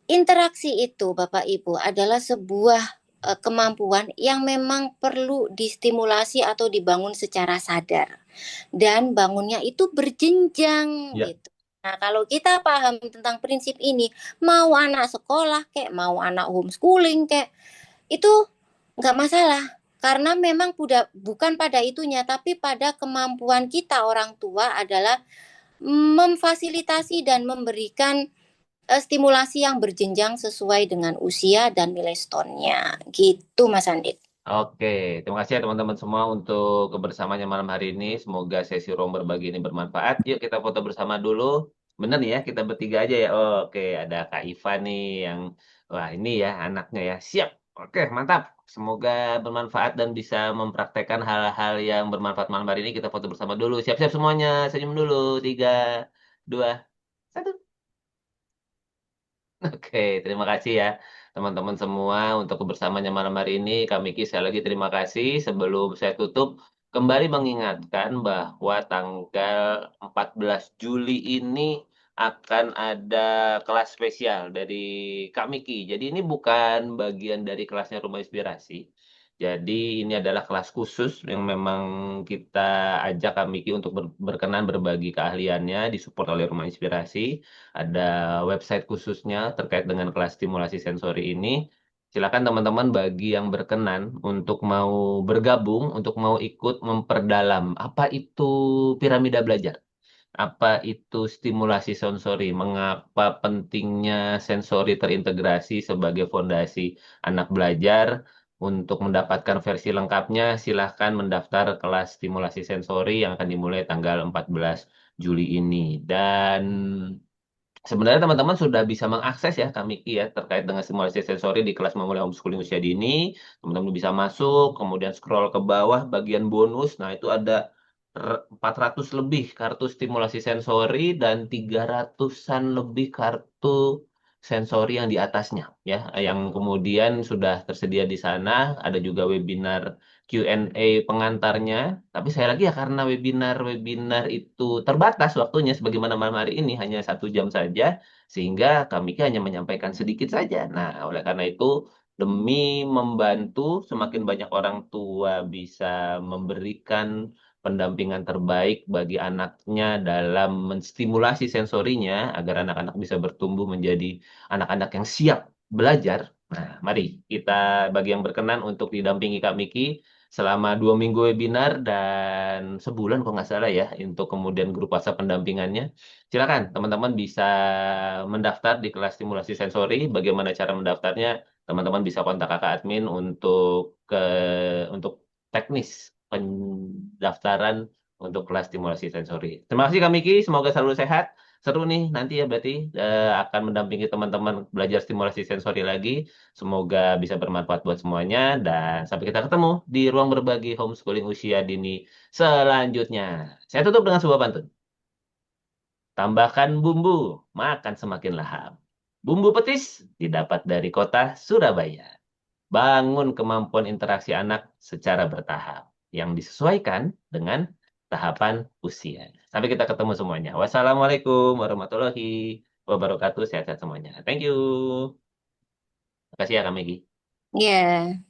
interaksi itu Bapak Ibu adalah sebuah kemampuan yang memang perlu distimulasi atau dibangun secara sadar dan bangunnya itu berjenjang Ya. gitu. Nah, kalau kita paham tentang prinsip ini, mau anak sekolah kayak mau anak homeschooling kayak itu nggak masalah karena memang bukan pada itunya tapi pada kemampuan kita orang tua adalah memfasilitasi dan memberikan stimulasi yang berjenjang sesuai dengan usia dan nilai stonnya gitu Mas Andit. Oke, terima kasih ya teman-teman semua untuk kebersamaannya malam hari ini. Semoga sesi ruang berbagi ini bermanfaat. Yuk kita foto bersama dulu. Bener nih ya, kita bertiga aja ya. Oke, ada Kak Iva nih yang, wah ini ya anaknya ya. Siap. Oke, mantap. Semoga bermanfaat dan bisa mempraktekkan hal-hal yang bermanfaat malam hari ini. Kita foto bersama dulu. Siap-siap semuanya. Senyum dulu. 3, 2, 1. Oke, terima kasih ya teman-teman semua untuk kebersamaannya malam hari ini. Kami Ki sekali lagi terima kasih. Sebelum saya tutup, kembali mengingatkan bahwa tanggal 14 Juli ini akan ada kelas spesial dari Kak Miki. Jadi ini bukan bagian dari kelasnya Rumah Inspirasi. Jadi ini adalah kelas khusus yang memang kita ajak Kak Miki untuk berkenan berbagi keahliannya disupport oleh Rumah Inspirasi. Ada website khususnya terkait dengan kelas stimulasi sensori ini. Silakan teman-teman bagi yang berkenan untuk mau bergabung, untuk mau ikut memperdalam apa itu piramida belajar, apa itu stimulasi sensori, mengapa pentingnya sensori terintegrasi sebagai fondasi anak belajar. Untuk mendapatkan versi lengkapnya, silahkan mendaftar kelas stimulasi sensori yang akan dimulai tanggal 14 Juli ini. Dan sebenarnya teman-teman sudah bisa mengakses ya Kak Miki ya terkait dengan simulasi sensori di kelas memulai homeschooling usia dini. Teman-teman bisa masuk, kemudian scroll ke bawah bagian bonus. Nah, itu ada 400 lebih kartu stimulasi sensori dan 300-an lebih kartu sensori yang di atasnya ya, yang kemudian sudah tersedia di sana. Ada juga webinar Q&A pengantarnya. Tapi saya lagi ya karena webinar-webinar itu terbatas waktunya sebagaimana malam hari ini hanya 1 jam saja, sehingga kami hanya menyampaikan sedikit saja. Nah, oleh karena itu demi membantu semakin banyak orang tua bisa memberikan pendampingan terbaik bagi anaknya dalam menstimulasi sensorinya agar anak-anak bisa bertumbuh menjadi anak-anak yang siap belajar. Nah, mari kita bagi yang berkenan untuk didampingi Kak Miki selama 2 minggu webinar dan sebulan kalau nggak salah ya untuk kemudian grup WhatsApp pendampingannya. Silakan teman-teman bisa mendaftar di kelas stimulasi sensori. Bagaimana cara mendaftarnya? Teman-teman bisa kontak kakak admin untuk teknis pendaftaran untuk kelas stimulasi sensori. Terima kasih Kak Miki, semoga selalu sehat. Seru nih nanti ya berarti akan mendampingi teman-teman belajar stimulasi sensori lagi. Semoga bisa bermanfaat buat semuanya dan sampai kita ketemu di ruang berbagi homeschooling usia dini selanjutnya. Saya tutup dengan sebuah pantun. Tambahkan bumbu, makan semakin lahap. Bumbu petis didapat dari kota Surabaya. bangun kemampuan interaksi anak secara bertahap yang disesuaikan dengan tahapan usia. Sampai kita ketemu semuanya. Wassalamualaikum warahmatullahi wabarakatuh. Sehat-sehat semuanya. Thank you. Terima kasih ya Kak Megi. Ya.